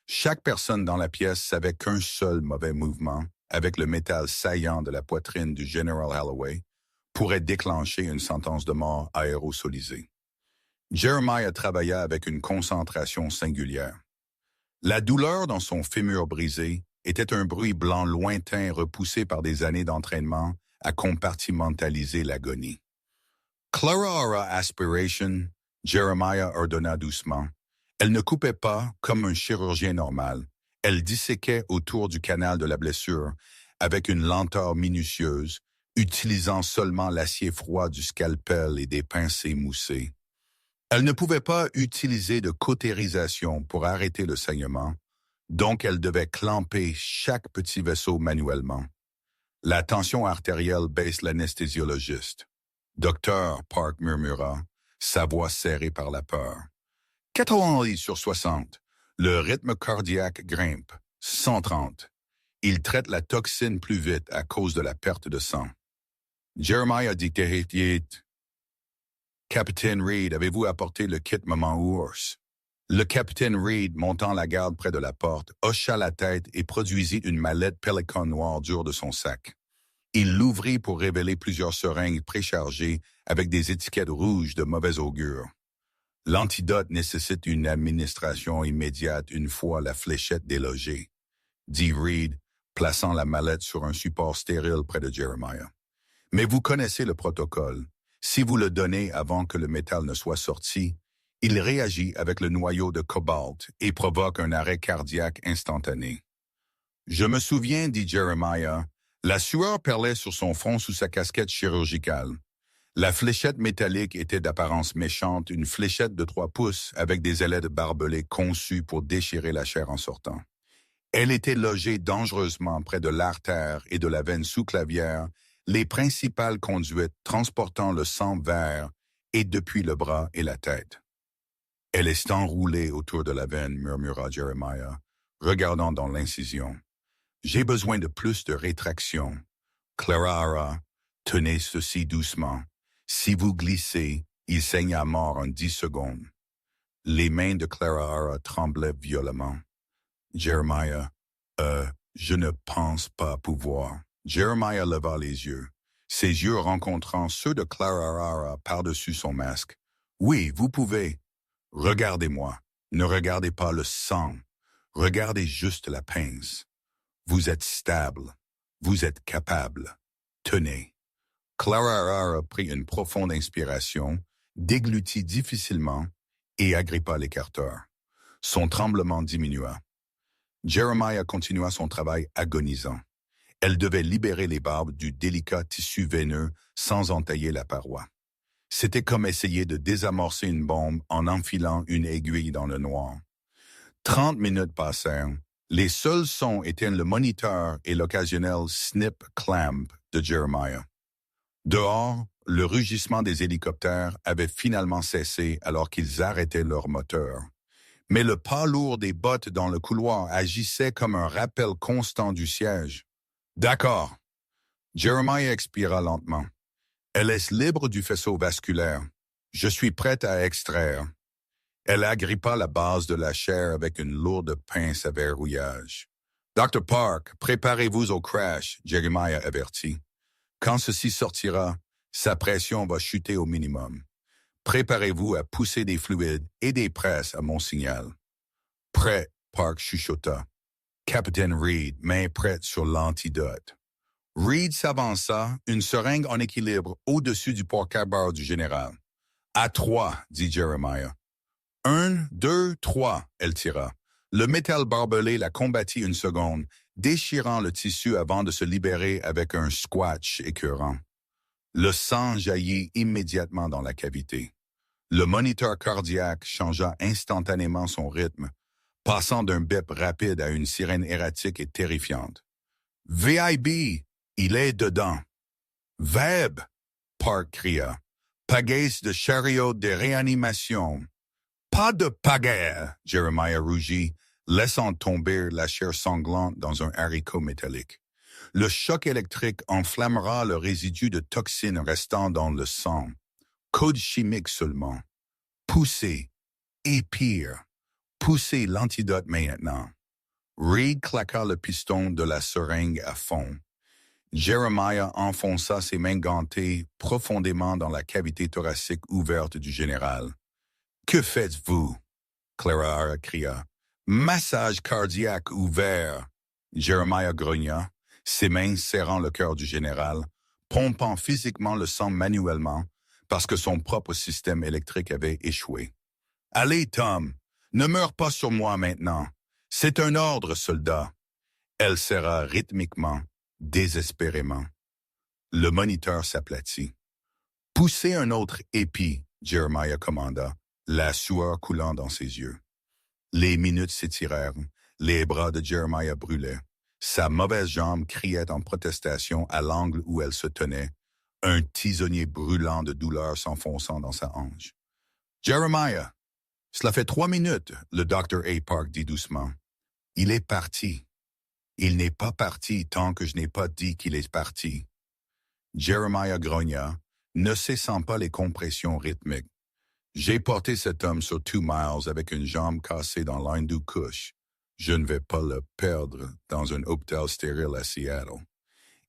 Chaque personne dans la pièce savait qu'un seul mauvais mouvement, avec le métal saillant de la poitrine du General Holloway, pourrait déclencher une sentence de mort aérosolisée. Jeremiah travailla avec une concentration singulière. La douleur dans son fémur brisé était un bruit blanc lointain repoussé par des années d'entraînement à compartimentaliser l'agonie. Clara aura aspiration, Jeremiah ordonna doucement. Elle ne coupait pas comme un chirurgien normal. Elle disséquait autour du canal de la blessure avec une lenteur minutieuse, utilisant seulement l'acier froid du scalpel et des pincées moussées. Elle ne pouvait pas utiliser de cautérisation pour arrêter le saignement, donc elle devait clamper chaque petit vaisseau manuellement. La tension artérielle baisse l'anesthésiologiste. Docteur, Park murmura, sa voix serrée par la peur. 90 sur 60. Le rythme cardiaque grimpe. 130. Il traite la toxine plus vite à cause de la perte de sang. Jeremiah dictait. Capitaine Reed, avez-vous apporté le kit Maman Ours? Le capitaine Reed, montant la garde près de la porte, hocha la tête et produisit une mallette Pelican noir dure de son sac. Il l'ouvrit pour révéler plusieurs seringues préchargées avec des étiquettes rouges de mauvais augure. L'antidote nécessite une administration immédiate une fois la fléchette délogée, dit Reed, plaçant la mallette sur un support stérile près de Jeremiah. Mais vous connaissez le protocole. Si vous le donnez avant que le métal ne soit sorti, il réagit avec le noyau de cobalt et provoque un arrêt cardiaque instantané. Je me souviens, dit Jeremiah, la sueur perlait sur son front sous sa casquette chirurgicale. La fléchette métallique était d'apparence méchante, une fléchette de 3 pouces avec des ailettes barbelées conçues pour déchirer la chair en sortant. Elle était logée dangereusement près de l'artère et de la veine sous-clavière, les principales conduites transportant le sang vers et depuis le bras et la tête. Elle est enroulée autour de la veine, murmura Jeremiah, regardant dans l'incision. J'ai besoin de plus de rétraction. Clara, tenez ceci doucement. Si vous glissez, il saigne à mort en 10 secondes. Les mains de Clara tremblaient violemment. Jeremiah, je ne pense pas pouvoir. Jeremiah leva les yeux, ses yeux rencontrant ceux de Clara par-dessus son masque. Oui, vous pouvez. Regardez-moi. Ne regardez pas le sang. Regardez juste la pince. Vous êtes stable. Vous êtes capable. Tenez. Clara prit une profonde inspiration, déglutit difficilement et agrippa l'écarteur. Son tremblement diminua. Jeremiah continua son travail agonisant. Elle devait libérer les barbes du délicat tissu veineux sans entailler la paroi. C'était comme essayer de désamorcer une bombe en enfilant une aiguille dans le noir. 30 minutes passèrent. Les seuls sons étaient le moniteur et l'occasionnel snip-clamp de Jeremiah. Dehors, le rugissement des hélicoptères avait finalement cessé alors qu'ils arrêtaient leur moteur. Mais le pas lourd des bottes dans le couloir agissait comme un rappel constant du siège. D'accord. Jeremiah expira lentement. Elle est libre du faisceau vasculaire. Je suis prête à extraire. Elle agrippa la base de la chair avec une lourde pince à verrouillage. Dr. Park, préparez-vous au crash, Jeremiah avertit. Quand ceci sortira, sa pression va chuter au minimum. Préparez-vous à pousser des fluides et des presses à mon signal. Prêt, Park chuchota. Capitaine Reed, main prête sur l'antidote. Reed s'avança, une seringue en équilibre au-dessus du porte-cabard du général. À 3, dit Jeremiah. 1, 2, 3, elle tira. Le métal barbelé la combattit une seconde, déchirant le tissu avant de se libérer avec un squatch écœurant. Le sang jaillit immédiatement dans la cavité. Le moniteur cardiaque changea instantanément son rythme, passant d'un bip rapide à une sirène erratique et terrifiante. « VIB, il est dedans! »« Veb !» Park cria. « Pagaisse de chariot de réanimation! »« Pas de pagaie !» Jeremiah rougit, laissant tomber la chair sanglante dans un haricot métallique. Le choc électrique enflammera le résidu de toxines restant dans le sang. Code chimique seulement. Poussez. Et pire, poussez l'antidote maintenant. Reed claqua le piston de la seringue à fond. Jeremiah enfonça ses mains gantées profondément dans la cavité thoracique ouverte du général. « Que faites-vous? » Clara cria. « Massage cardiaque ouvert. » Jeremiah grogna, ses mains serrant le cœur du général, pompant physiquement le sang manuellement parce que son propre système électrique avait échoué. « Allez, Tom, ne meurs pas sur moi maintenant. C'est un ordre, soldat. » Elle serra rythmiquement, désespérément. Le moniteur s'aplatit. « Poussez un autre épi, » Jeremiah commanda, la sueur coulant dans ses yeux. Les minutes s'étirèrent, les bras de Jeremiah brûlaient. Sa mauvaise jambe criait en protestation à l'angle où elle se tenait, un tisonnier brûlant de douleur s'enfonçant dans sa hanche. « Jeremiah, cela fait 3 minutes, le Dr. A. Park dit doucement. Il est parti. Il n'est pas parti tant que je n'ai pas dit qu'il est parti. » Jeremiah grogna, ne cessant pas les compressions rythmiques. « J'ai porté cet homme sur 2 miles avec une jambe cassée dans l'Hindu Kush. Je ne vais pas le perdre dans un hôpital stérile à Seattle. »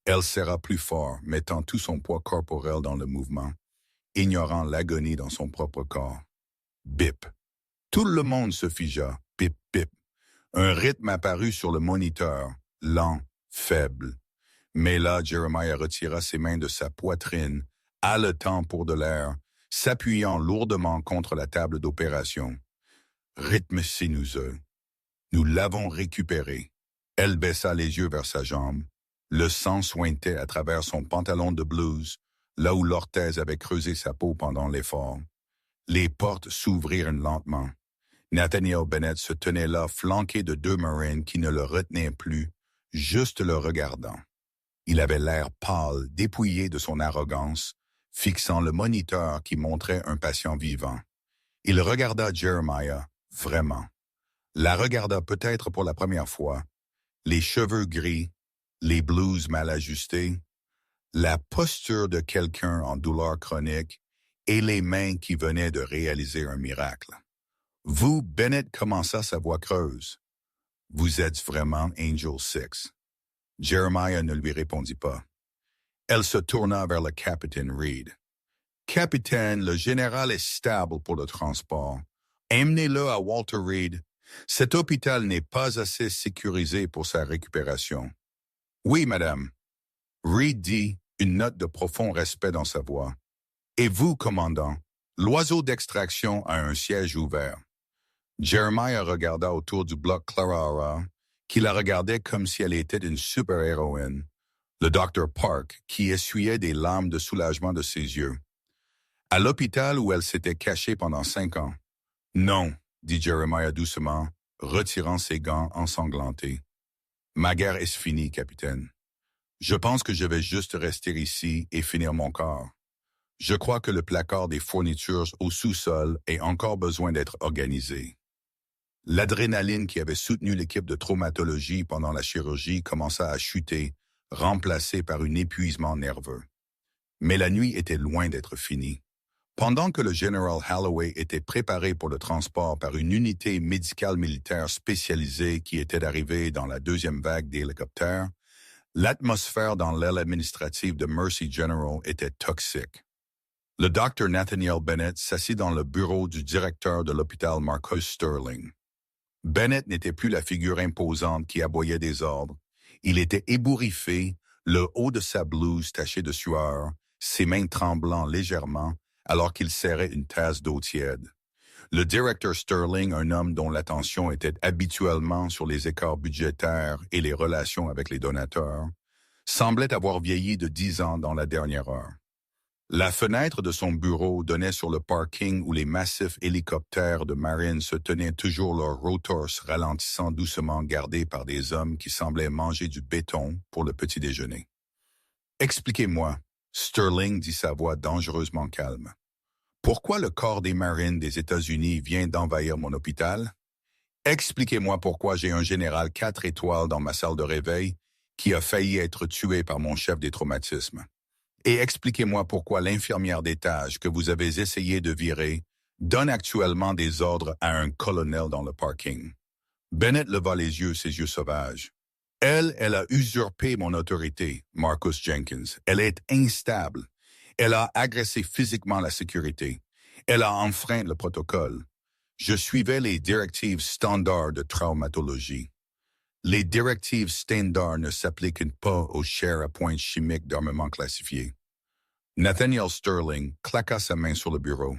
Elle serra plus fort, mettant tout son poids corporel dans le mouvement, ignorant l'agonie dans son propre corps. Bip. Tout le monde se figea. Bip, bip. Un rythme apparut sur le moniteur, lent, faible. Mais là, Jeremiah retira ses mains de sa poitrine, haletant pour de l'air, s'appuyant lourdement contre la table d'opération. Rythme sinuseux. Nous l'avons récupéré. Elle baissa les yeux vers sa jambe. Le sang suintait à travers son pantalon de blues, là où l'orthèse avait creusé sa peau pendant l'effort. Les portes s'ouvrirent lentement. Nathaniel Bennett se tenait là, flanqué de 2 Marines qui ne le retenaient plus, juste le regardant. Il avait l'air pâle, dépouillé de son arrogance, fixant le moniteur qui montrait un patient vivant. Il regarda Jeremiah, vraiment. La regarda peut-être pour la première fois, les cheveux gris, les blouses mal ajustées, la posture de quelqu'un en douleur chronique et les mains qui venaient de réaliser un miracle. « Vous, Bennett commença sa voix creuse. Vous êtes vraiment Angel 6. » Jeremiah ne lui répondit pas. Elle se tourna vers le capitaine Reed. « Capitaine, le général est stable pour le transport. Emmenez-le à Walter Reed. Cet hôpital n'est pas assez sécurisé pour sa récupération. »« Oui, madame. » Reed dit, une note de profond respect dans sa voix. « Et vous, commandant, l'oiseau d'extraction a un siège ouvert. » Jeremiah regarda autour du bloc Clara, qui la regardait comme si elle était une super-héroïne. Le Dr. Park, qui essuyait des larmes de soulagement de ses yeux. À l'hôpital où elle s'était cachée pendant 5 ans. « Non, » dit Jeremiah doucement, retirant ses gants ensanglantés. « Ma guerre est finie, capitaine. Je pense que je vais juste rester ici et finir mon corps. Je crois que le placard des fournitures au sous-sol a encore besoin d'être organisé. » L'adrénaline qui avait soutenu l'équipe de traumatologie pendant la chirurgie commença à chuter, remplacée par un épuisement nerveux. Mais la nuit était loin d'être finie. Pendant que le général Holloway était préparé pour le transport par une unité médicale militaire spécialisée qui était arrivée dans la 2e vague d'hélicoptères, l'atmosphère dans l'aile administrative de Mercy General était toxique. Le Dr. Nathaniel Bennett s'assit dans le bureau du directeur de l'hôpital Marcus Sterling. Bennett n'était plus la figure imposante qui aboyait des ordres. Il était ébouriffé, le haut de sa blouse taché de sueur, ses mains tremblant légèrement alors qu'il serrait une tasse d'eau tiède. Le directeur Sterling, un homme dont l'attention était habituellement sur les écarts budgétaires et les relations avec les donateurs, semblait avoir vieilli de 10 ans dans la dernière heure. La fenêtre de son bureau donnait sur le parking où les massifs hélicoptères de Marine se tenaient toujours leurs rotors ralentissant doucement gardés par des hommes qui semblaient manger du béton pour le petit déjeuner. « Expliquez-moi, » Sterling dit sa voix dangereusement calme. « Pourquoi le corps des Marines des États-Unis vient d'envahir mon hôpital? Expliquez-moi pourquoi j'ai un général 4 étoiles dans ma salle de réveil qui a failli être tué par mon chef des traumatismes. Et expliquez-moi pourquoi l'infirmière d'étage que vous avez essayé de virer donne actuellement des ordres à un colonel dans le parking. Bennett leva les yeux, ses yeux sauvages. Elle a usurpé mon autorité, Marcus Jenkins. Elle est instable. Elle a agressé physiquement la sécurité. Elle a enfreint le protocole. Je suivais les directives standards de traumatologie. Les directives standards ne s'appliquent pas aux chairs à pointe chimiques d'armement classifié. Nathaniel Sterling claqua sa main sur le bureau.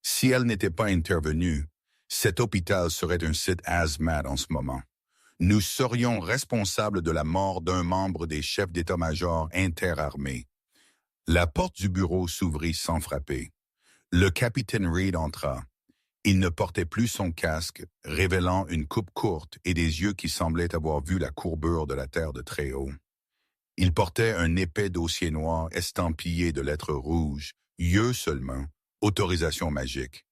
Si elle n'était pas intervenue, cet hôpital serait un site hazmat en ce moment. Nous serions responsables de la mort d'un membre des chefs d'état-major interarmés. La porte du bureau s'ouvrit sans frapper. Le capitaine Reed entra. Il ne portait plus son casque, révélant une coupe courte et des yeux qui semblaient avoir vu la courbure de la terre de très haut. Il portait un épais dossier noir estampillé de lettres rouges, yeux seulement, autorisation magique.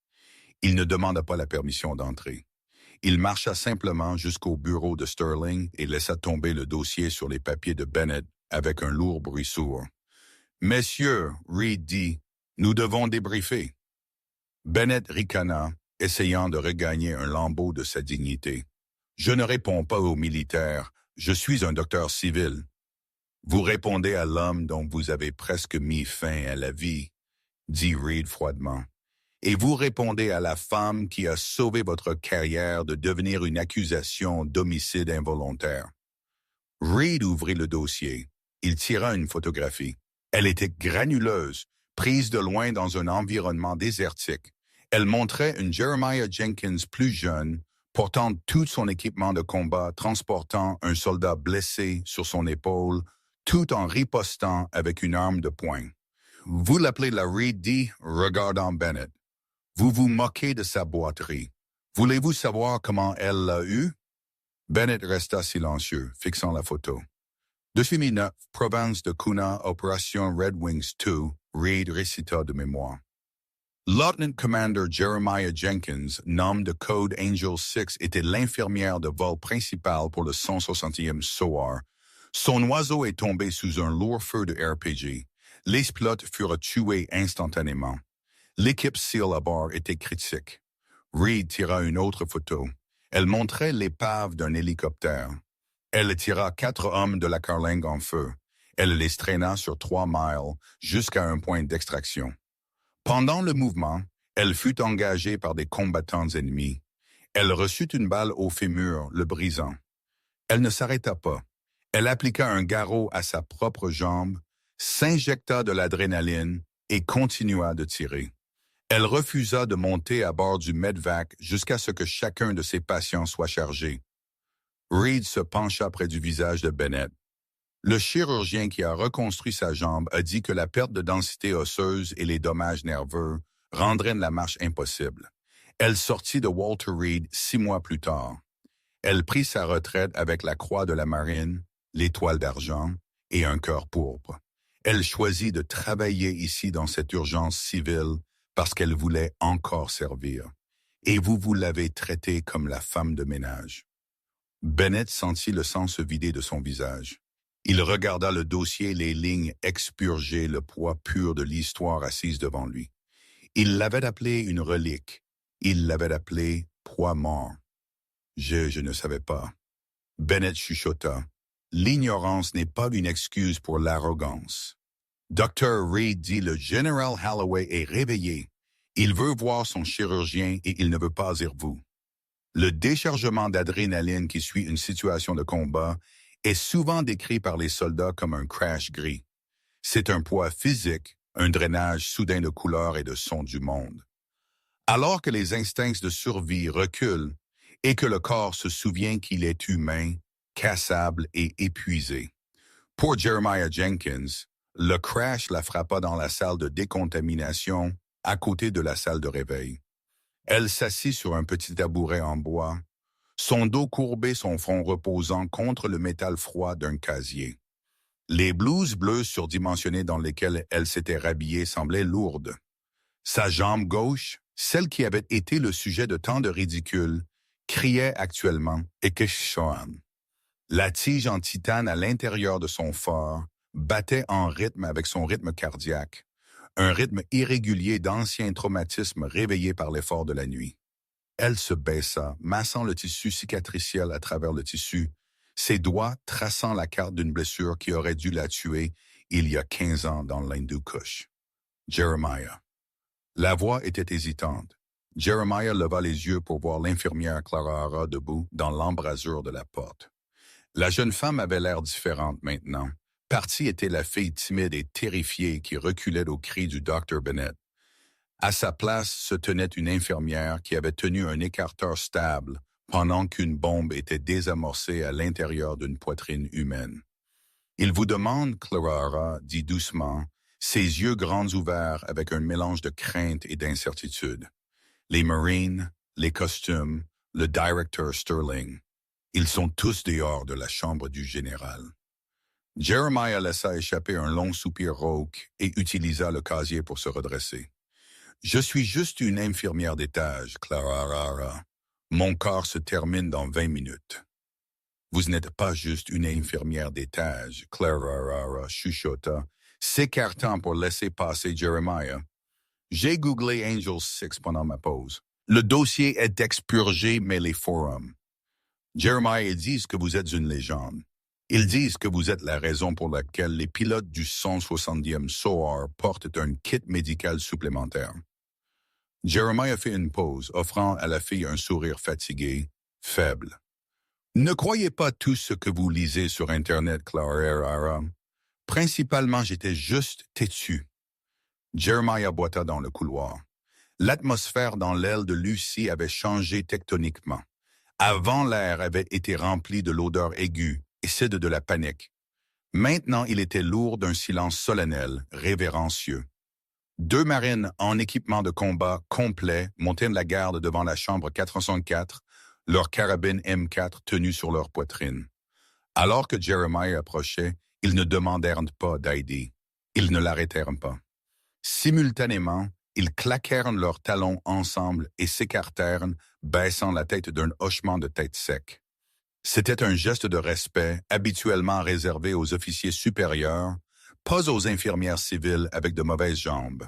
Il ne demanda pas la permission d'entrer. Il marcha simplement jusqu'au bureau de Sterling et laissa tomber le dossier sur les papiers de Bennett avec un lourd bruit sourd. « Messieurs, Reed dit, nous devons débriefer. » Bennett ricana, essayant de regagner un lambeau de sa dignité. « Je ne réponds pas aux militaires, je suis un docteur civil. » « Vous répondez à l'homme dont vous avez presque mis fin à la vie, » dit Reed froidement. « Et vous répondez à la femme qui a sauvé votre carrière de devenir une accusation d'homicide involontaire. » Reed ouvrit le dossier. Il tira une photographie. Elle était granuleuse, prise de loin dans un environnement désertique. Elle montrait une Jeremiah Jenkins plus jeune, portant tout son équipement de combat, transportant un soldat blessé sur son épaule, tout en ripostant avec une arme de poing. « Vous l'appelez la Reed dit, regardant Bennett. Vous vous moquez de sa boiterie. Voulez-vous savoir comment elle l'a eu? » Bennett resta silencieux, fixant la photo. 2009, province de Kuna, opération Red Wings 2, Reed récita de mémoire. Lieutenant Commander Jeremiah Jenkins, nomme de code Angel 6, était l'infirmière de vol principale pour le 160e SOAR. Son oiseau est tombé sous un lourd feu de RPG. Les pilotes furent tués instantanément. L'équipe SEAL à bord était critique. Reed tira une autre photo. Elle montrait l'épave d'un hélicoptère. Elle tira 4 hommes de la carlingue en feu. Elle les traîna sur 3 miles jusqu'à un point d'extraction. Pendant le mouvement, elle fut engagée par des combattants ennemis. Elle reçut une balle au fémur, le brisant. Elle ne s'arrêta pas. Elle appliqua un garrot à sa propre jambe, s'injecta de l'adrénaline et continua de tirer. Elle refusa de monter à bord du Medvac jusqu'à ce que chacun de ses patients soit chargé. Reed se pencha près du visage de Bennett. Le chirurgien qui a reconstruit sa jambe a dit que la perte de densité osseuse et les dommages nerveux rendraient la marche impossible. Elle sortit de Walter Reed 6 mois plus tard. Elle prit sa retraite avec la croix de la marine, l'étoile d'argent et un cœur pourpre. Elle choisit de travailler ici dans cette urgence civile parce qu'elle voulait encore servir. Et vous l'avez traitée comme la femme de ménage. Bennett sentit le sang se vider de son visage. Il regarda le dossier, les lignes expurger le poids pur de l'histoire assise devant lui. Il l'avait appelée une relique. Il l'avait appelée poids mort. Je ne savais pas. Bennett chuchota. L'ignorance n'est pas une excuse pour l'arrogance. Dr. Reed dit le général Holloway est réveillé. Il veut voir son chirurgien et il ne veut pas dire vous. Le déchargement d'adrénaline qui suit une situation de combat est souvent décrit par les soldats comme un crash gris. C'est un poids physique, un drainage soudain de couleurs et de sons du monde. Alors que les instincts de survie reculent et que le corps se souvient qu'il est humain, cassable et épuisé. Pour Jeremiah Jenkins, le crash la frappa dans la salle de décontamination à côté de la salle de réveil. Elle s'assit sur un petit tabouret en bois, son dos courbé, son front reposant contre le métal froid d'un casier. Les blouses bleues surdimensionnées dans lesquelles elle s'était rhabillée semblaient lourdes. Sa jambe gauche, celle qui avait été le sujet de tant de ridicule, criait actuellement « Ekeshoan ». La tige en titane à l'intérieur de son phare battait en rythme avec son rythme cardiaque, un rythme irrégulier d'anciens traumatismes réveillés par l'effort de la nuit. Elle se baissa, massant le tissu cicatriciel à travers le tissu, ses doigts traçant la carte d'une blessure qui aurait dû la tuer il y a 15 ans dans l'Hindu Kush. Jeremiah. La voix était hésitante. Jeremiah leva les yeux pour voir l'infirmière Clara Hara debout dans l'embrasure de la porte. La jeune femme avait l'air différente maintenant. Partie était la fille timide et terrifiée qui reculait au cri du Dr. Bennett. À sa place se tenait une infirmière qui avait tenu un écarteur stable pendant qu'une bombe était désamorcée à l'intérieur d'une poitrine humaine. « Il vous demande, Clara Hara, dit doucement, ses yeux grands ouverts avec un mélange de crainte et d'incertitude. Les Marines, les costumes, le directeur Sterling, ils sont tous dehors de la chambre du général. » Jeremiah laissa échapper un long soupir rauque et utilisa le casier pour se redresser. « Je suis juste une infirmière d'étage, Clara Hara. Mon corps se termine dans 20 minutes. » « Vous n'êtes pas juste une infirmière d'étage, Clara Hara chuchota, s'écartant pour laisser passer Jeremiah. J'ai googlé Angel 6 pendant ma pause. Le dossier est expurgé, mais les forums. Jeremiah, ils disent que vous êtes une légende. Ils disent que vous êtes la raison pour laquelle les pilotes du 170e SOAR portent un kit médical supplémentaire. Jeremiah fait une pause, offrant à la fille un sourire fatigué, faible. Ne croyez pas tout ce que vous lisez sur Internet, Clara Hara. Principalement, j'étais juste têtu. Jeremiah boita dans le couloir. L'atmosphère dans l'aile de Lucie avait changé tectoniquement. Avant, l'air avait été rempli de l'odeur aiguë et celle de la panique. Maintenant, il était lourd d'un silence solennel, révérencieux. 2 marines en équipement de combat complet montaient la garde devant la chambre 464, leurs carabines M4 tenues sur leur poitrine. Alors que Jeremiah approchait, ils ne demandèrent pas d'aide. Ils ne l'arrêtèrent pas. Simultanément, ils claquèrent leurs talons ensemble et s'écartèrent, baissant la tête d'un hochement de tête sec. C'était un geste de respect habituellement réservé aux officiers supérieurs, pas aux infirmières civiles avec de mauvaises jambes.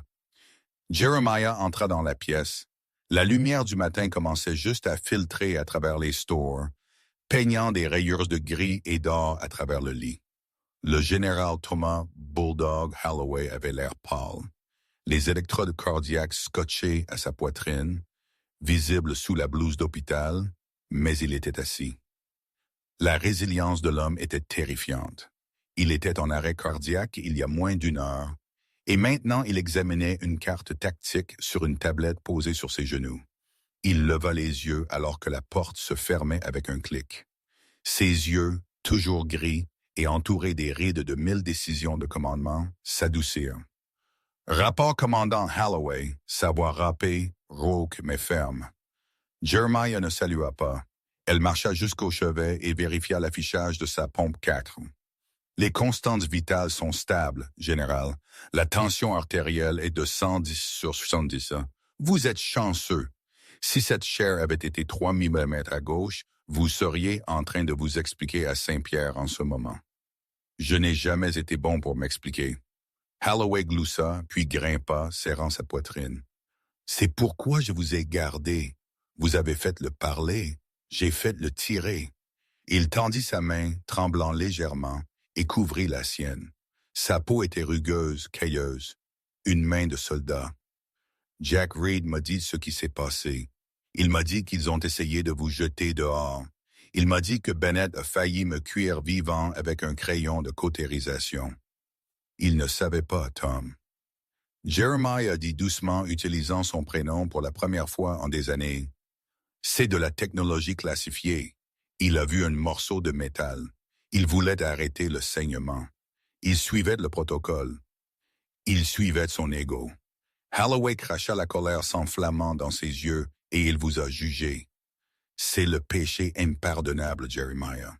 Jeremiah entra dans la pièce. La lumière du matin commençait juste à filtrer à travers les stores, peignant des rayures de gris et d'or à travers le lit. Le général Thomas Bulldog Holloway avait l'air pâle, les électrodes cardiaques scotchées à sa poitrine, visibles sous la blouse d'hôpital, mais il était assis. La résilience de l'homme était terrifiante. Il était en arrêt cardiaque il y a moins d'1 heure, et maintenant il examinait une carte tactique sur une tablette posée sur ses genoux. Il leva les yeux alors que la porte se fermait avec un clic. Ses yeux, toujours gris et entourés des rides de 1000 décisions de commandement, s'adoucirent. Rapport commandant Holloway, sa voix râpée, rauque mais ferme. Jeremiah ne salua pas. Elle marcha jusqu'au chevet et vérifia l'affichage de sa pompe 4. Les constantes vitales sont stables, général. La tension artérielle est de 110 sur 70. Vous êtes chanceux. Si cette chair avait été 3 mm à gauche, vous seriez en train de vous expliquer à Saint-Pierre en ce moment. Je n'ai jamais été bon pour m'expliquer. Holloway gloussa, puis grimpa, serrant sa poitrine. C'est pourquoi je vous ai gardé. Vous avez fait le parler. J'ai fait le tirer. Il tendit sa main, tremblant légèrement, et couvrit la sienne. Sa peau était rugueuse, cailleuse. Une main de soldat. Jack Reed m'a dit ce qui s'est passé. Il m'a dit qu'ils ont essayé de vous jeter dehors. Il m'a dit que Bennett a failli me cuire vivant avec un crayon de cautérisation. Il ne savait pas, Tom. Jeremiah dit doucement, utilisant son prénom pour la première fois en des années. C'est de la technologie classifiée. Il a vu un morceau de métal. Il voulait arrêter le saignement. Il suivait le protocole. Il suivait son ego. Holloway cracha la colère s'enflammant dans ses yeux et il vous a jugé. C'est le péché impardonnable, Jeremiah.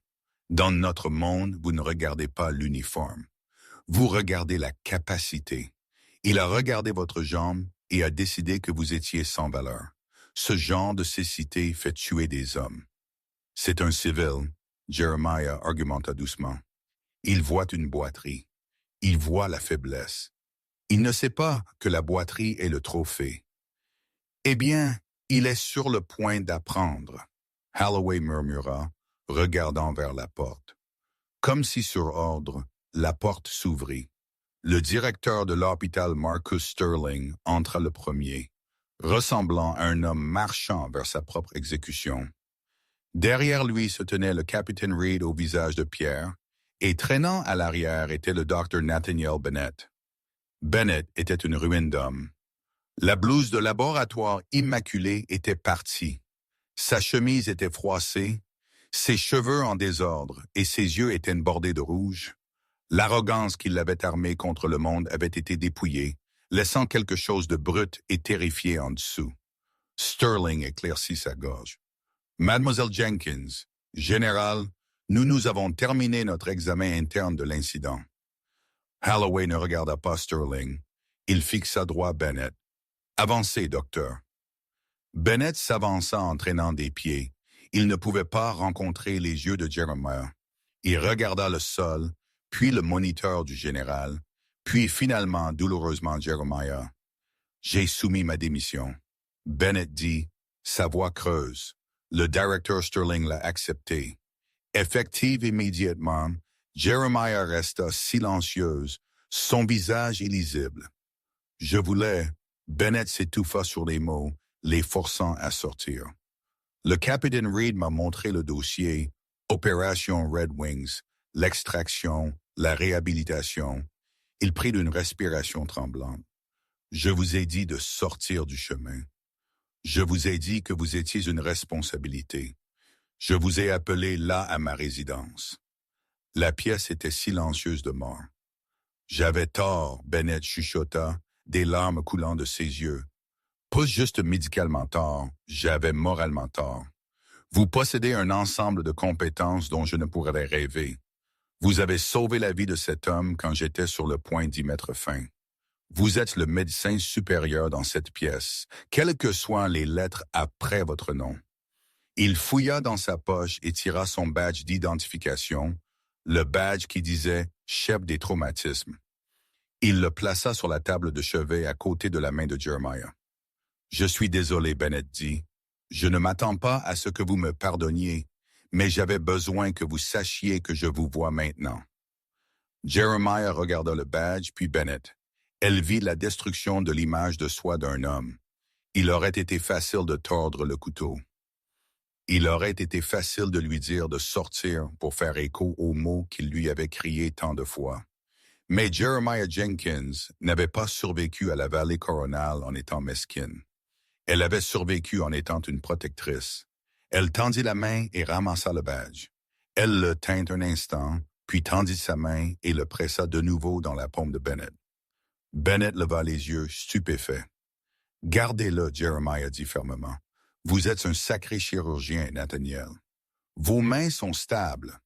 Dans notre monde, vous ne regardez pas l'uniforme. Vous regardez la capacité. Il a regardé votre jambe et a décidé que vous étiez sans valeur. Ce genre de cécité fait tuer des hommes. C'est un civil. Jeremiah argumenta doucement. Il voit une boiterie. Il voit la faiblesse. Il ne sait pas que la boiterie est le trophée. Eh bien, il est sur le point d'apprendre, Holloway murmura, regardant vers la porte. Comme si sur ordre, la porte s'ouvrit. Le directeur de l'hôpital Marcus Sterling entra le premier, ressemblant à un homme marchant vers sa propre exécution. Derrière lui se tenait le capitaine Reed au visage de pierre, et traînant à l'arrière était le docteur Nathaniel Bennett. Bennett était une ruine d'homme. La blouse de laboratoire immaculée était partie. Sa chemise était froissée, ses cheveux en désordre et ses yeux étaient bordés de rouge. L'arrogance qui l'avait armé contre le monde avait été dépouillée, laissant quelque chose de brut et terrifié en dessous. Sterling éclaircit sa gorge. « Mademoiselle Jenkins, général, nous avons terminé notre examen interne de l'incident. » Holloway ne regarda pas Sterling. Il fixa droit Bennett. « Avancez, docteur. » Bennett s'avança en traînant des pieds. Il ne pouvait pas rencontrer les yeux de Jeremiah. Il regarda le sol, puis le moniteur du général, puis finalement douloureusement Jeremiah. « J'ai soumis ma démission. » Bennett dit, sa voix creuse. Le directeur Sterling l'a accepté. Effective immédiatement, Jeremiah resta silencieuse, son visage illisible. « Je voulais... » Bennett s'étouffa sur les mots, les forçant à sortir. Le capitaine Reed m'a montré le dossier, Opération Red Wings, l'extraction, la réhabilitation. Il prit une respiration tremblante. Je vous ai dit de sortir du chemin. Je vous ai dit que vous étiez une responsabilité. Je vous ai appelé là à ma résidence. La pièce était silencieuse de mort. J'avais tort, Bennett chuchota, des larmes coulant de ses yeux. Pas juste médicalement tort, j'avais moralement tort. Vous possédez un ensemble de compétences dont je ne pourrais rêver. Vous avez sauvé la vie de cet homme quand j'étais sur le point d'y mettre fin. Vous êtes le médecin supérieur dans cette pièce, quelles que soient les lettres après votre nom. Il fouilla dans sa poche et tira son badge d'identification, le badge qui disait « Chef des traumatismes ». Il le plaça sur la table de chevet à côté de la main de Jeremiah. « Je suis désolé, Bennett dit. Je ne m'attends pas à ce que vous me pardonniez, mais j'avais besoin que vous sachiez que je vous vois maintenant. » Jeremiah regarda le badge, puis Bennett. Elle vit la destruction de l'image de soi d'un homme. Il aurait été facile de tordre le couteau. Il aurait été facile de lui dire de sortir pour faire écho aux mots qu'il lui avait criés tant de fois. Mais Jeremiah Jenkins n'avait pas survécu à la vallée coronale en étant mesquine. Elle avait survécu en étant une protectrice. Elle tendit la main et ramassa le badge. Elle le tint un instant, puis tendit sa main et le pressa de nouveau dans la paume de Bennett. Bennett leva les yeux, stupéfait. « Gardez-le, Jeremiah dit fermement. Vous êtes un sacré chirurgien, Nathaniel. Vos mains sont stables.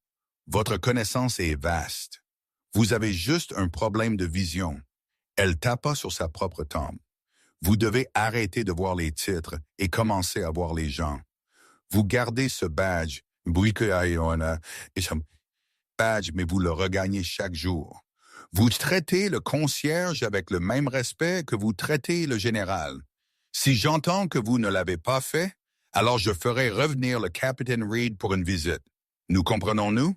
Votre connaissance est vaste. Vous avez juste un problème de vision. » Elle tapa sur sa propre tempe. « Vous devez arrêter de voir les titres et commencer à voir les gens. Vous gardez ce badge, mais vous le regagnez chaque jour. Vous traitez le concierge avec le même respect que vous traitez le général. Si j'entends que vous ne l'avez pas fait, alors je ferai revenir le capitaine Reed pour une visite. Nous comprenons-nous? »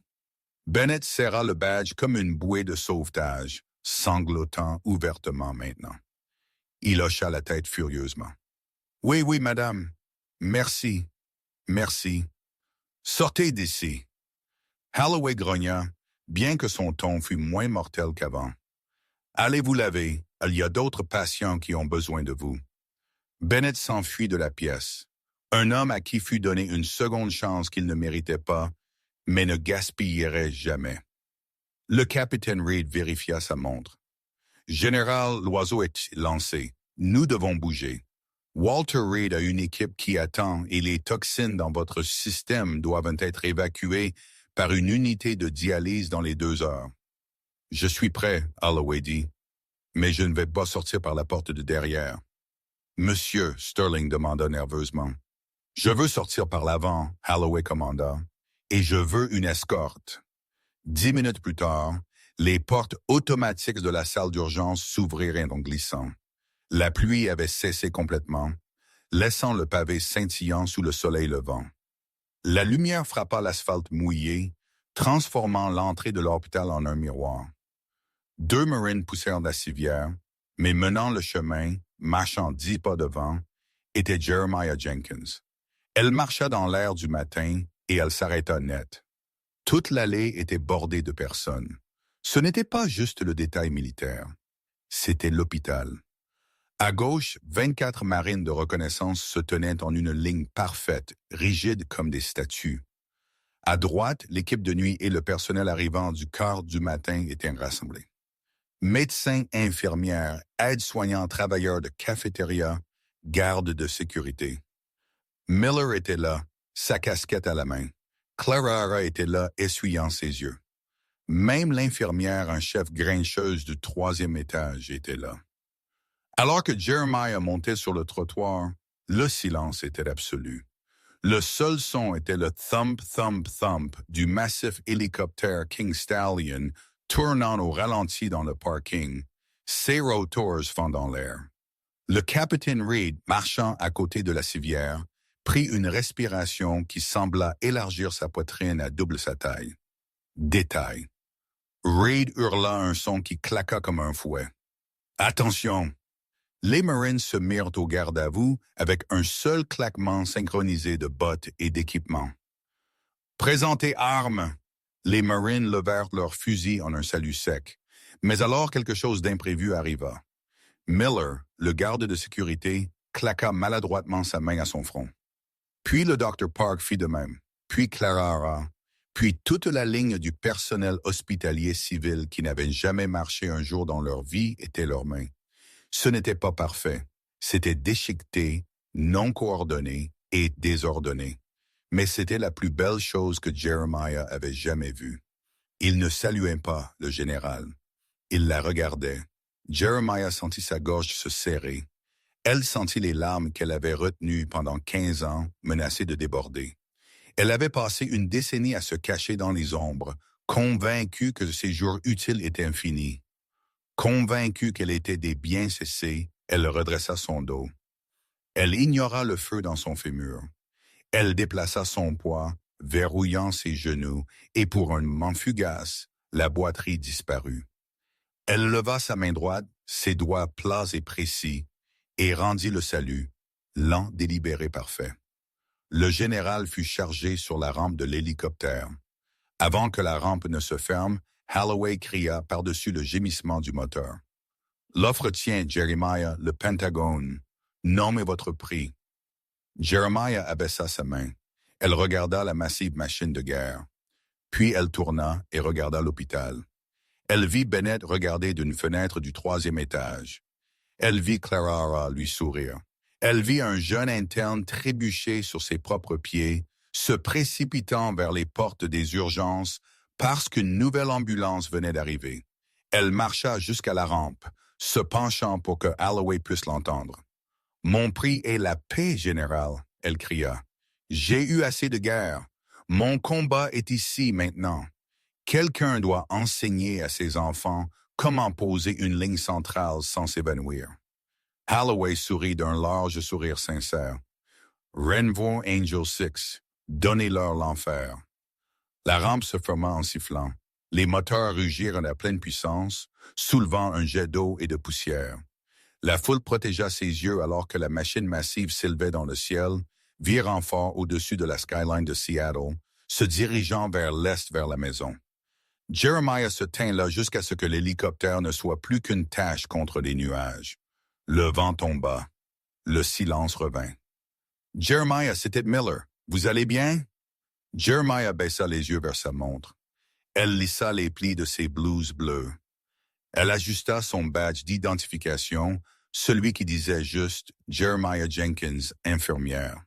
Bennett serra le badge comme une bouée de sauvetage, sanglotant ouvertement maintenant. Il hocha la tête furieusement. « Oui, oui, madame. Merci. Merci. Sortez d'ici. » Holloway grogna, bien que son ton fût moins mortel qu'avant. « Allez vous laver, il y a d'autres patients qui ont besoin de vous. » Bennett s'enfuit de la pièce. Un homme à qui fut donnée une seconde chance qu'il ne méritait pas, mais ne gaspillerait jamais. Le capitaine Reed vérifia sa montre. « Général, l'oiseau est lancé. Nous devons bouger. Walter Reed a une équipe qui attend et les toxines dans votre système doivent être évacuées par une unité de dialyse dans les 2 heures. »« Je suis prêt, » Holloway dit, « mais je ne vais pas sortir par la porte de derrière. »« Monsieur, » Sterling demanda nerveusement. « Je veux sortir par l'avant, » Holloway commanda. et je veux une escorte. 10 minutes plus tard, les portes automatiques de la salle d'urgence s'ouvrirent en glissant. La pluie avait cessé complètement, laissant le pavé scintillant sous le soleil levant. La lumière frappa l'asphalte mouillé, transformant l'entrée de l'hôpital en un miroir. 2 Marines poussèrent la civière, mais menant le chemin, marchant 10 pas devant, était Jeremiah Jenkins. Elle marcha dans l'air du matin et elle s'arrêta net. Toute l'allée était bordée de personnes. Ce n'était pas juste le détail militaire, c'était l'hôpital. À gauche, 24 marines de reconnaissance se tenaient en une ligne parfaite, rigide comme des statues. À droite, l'équipe de nuit et le personnel arrivant du quart du matin étaient rassemblés. Médecins, infirmières, aides-soignants, travailleurs de cafétéria, gardes de sécurité. Miller était là, sa casquette à la main. Clara était là, essuyant ses yeux. Même l'infirmière en chef grincheuse du 3e étage était là. Alors que Jeremiah montait sur le trottoir, le silence était absolu. Le seul son était le thump, thump, thump du massif hélicoptère King Stallion tournant au ralenti dans le parking, ses rotors fendant l'air. Le capitaine Reed, marchant à côté de la civière, prit une respiration qui sembla élargir sa poitrine à double sa taille. Détail. Reed hurla un son qui claqua comme un fouet. « Attention !» Les Marines se mirent au garde-à-vous avec un seul claquement synchronisé de bottes et d'équipements. « Présentez armes !» Les Marines levèrent leurs fusils en un salut sec. Mais alors quelque chose d'imprévu arriva. Miller, le garde de sécurité, claqua maladroitement sa main à son front. Puis le Dr. Park fit de même, puis Clara, puis toute la ligne du personnel hospitalier civil qui n'avait jamais marché un jour dans leur vie était leurs mains. Ce n'était pas parfait, c'était déchiqueté, non coordonné et désordonné. Mais c'était la plus belle chose que Jeremiah avait jamais vue. Il ne saluait pas le général. Il la regardait. Jeremiah sentit sa gorge se serrer. Elle sentit les larmes qu'elle avait retenues pendant 15 ans, menacées de déborder. Elle avait passé une décennie à se cacher dans les ombres, convaincue que ses jours utiles étaient infinis. Convaincue qu'elle était des biens cessés, elle redressa son dos. Elle ignora le feu dans son fémur. Elle déplaça son poids, verrouillant ses genoux, et pour un moment fugace, la boiterie disparut. Elle leva sa main droite, ses doigts plats et précis, et rendit le salut, lent, délibéré, parfait. Le général fut chargé sur la rampe de l'hélicoptère. Avant que la rampe ne se ferme, Holloway cria par-dessus le gémissement du moteur. « L'offre tient, Jeremiah, le Pentagone. Nommez votre prix. » Jeremiah abaissa sa main. Elle regarda la massive machine de guerre. Puis elle tourna et regarda l'hôpital. Elle vit Bennett regarder d'une fenêtre du 3e étage. Elle vit Clara lui sourire. Elle vit un jeune interne trébucher sur ses propres pieds, se précipitant vers les portes des urgences parce qu'une nouvelle ambulance venait d'arriver. Elle marcha jusqu'à la rampe, se penchant pour que Holloway puisse l'entendre. « Mon prix est la paix, général », elle cria. « J'ai eu assez de guerre. Mon combat est ici maintenant. Quelqu'un doit enseigner à ses enfants comment poser une ligne centrale sans s'évanouir. » Holloway sourit d'un large sourire sincère. « Renvo Angel 6, donnez-leur l'enfer. » La rampe se forma en sifflant. Les moteurs rugirent à pleine puissance, soulevant un jet d'eau et de poussière. La foule protégea ses yeux alors que la machine massive s'élevait dans le ciel, virant fort au-dessus de la skyline de Seattle, se dirigeant vers l'est vers la maison. Jeremiah se tint là jusqu'à ce que l'hélicoptère ne soit plus qu'une tache contre les nuages. Le vent tomba. Le silence revint. « Jeremiah, c'était Miller. Vous allez bien? » Jeremiah baissa les yeux vers sa montre. Elle lissa les plis de ses blouses bleues. Elle ajusta son badge d'identification, celui qui disait juste « Jeremiah Jenkins, infirmière ».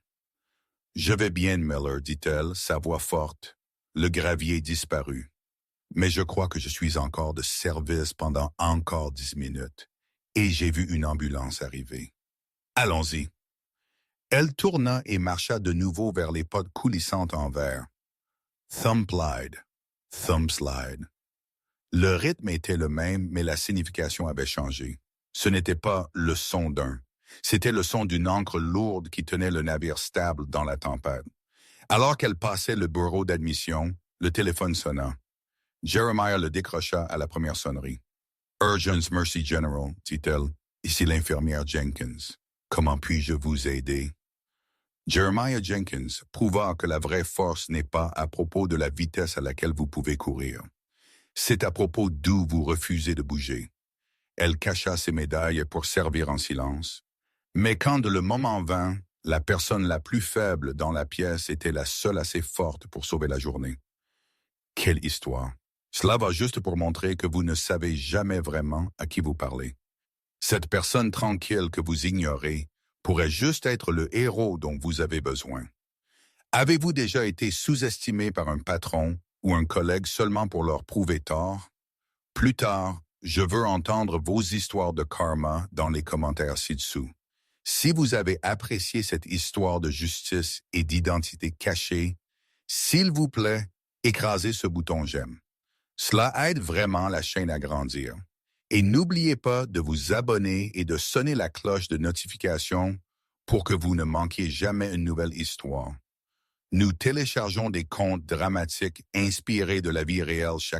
« Je vais bien, Miller, dit-elle, sa voix forte. Le gravier disparut. Mais je crois que je suis encore de service pendant encore 10 minutes. Et j'ai vu une ambulance arriver. Allons-y. » Elle tourna et marcha de nouveau vers les portes coulissantes en verre. Thumbslide, thumbslide. Le rythme était le même, mais la signification avait changé. Ce n'était pas le son d'un. C'était le son d'une ancre lourde qui tenait le navire stable dans la tempête. Alors qu'elle passait le bureau d'admission, le téléphone sonna. Jeremiah le décrocha à la première sonnerie. Urgence Mercy General, dit-elle. Ici l'infirmière Jenkins. Comment puis-je vous aider? Jeremiah Jenkins prouva que la vraie force n'est pas à propos de la vitesse à laquelle vous pouvez courir. C'est à propos d'où vous refusez de bouger. Elle cacha ses médailles pour servir en silence. Mais quand le moment vint, la personne la plus faible dans la pièce était la seule assez forte pour sauver la journée. Quelle histoire! Cela va juste pour montrer que vous ne savez jamais vraiment à qui vous parlez. Cette personne tranquille que vous ignorez pourrait juste être le héros dont vous avez besoin. Avez-vous déjà été sous-estimé par un patron ou un collègue seulement pour leur prouver tort? Plus tard, je veux entendre vos histoires de karma dans les commentaires ci-dessous. Si vous avez apprécié cette histoire de justice et d'identité cachée, s'il vous plaît, écrasez ce bouton j'aime. Cela aide vraiment la chaîne à grandir. Et n'oubliez pas de vous abonner et de sonner la cloche de notification pour que vous ne manquiez jamais une nouvelle histoire. Nous téléchargeons des contes dramatiques inspirés de la vie réelle chaque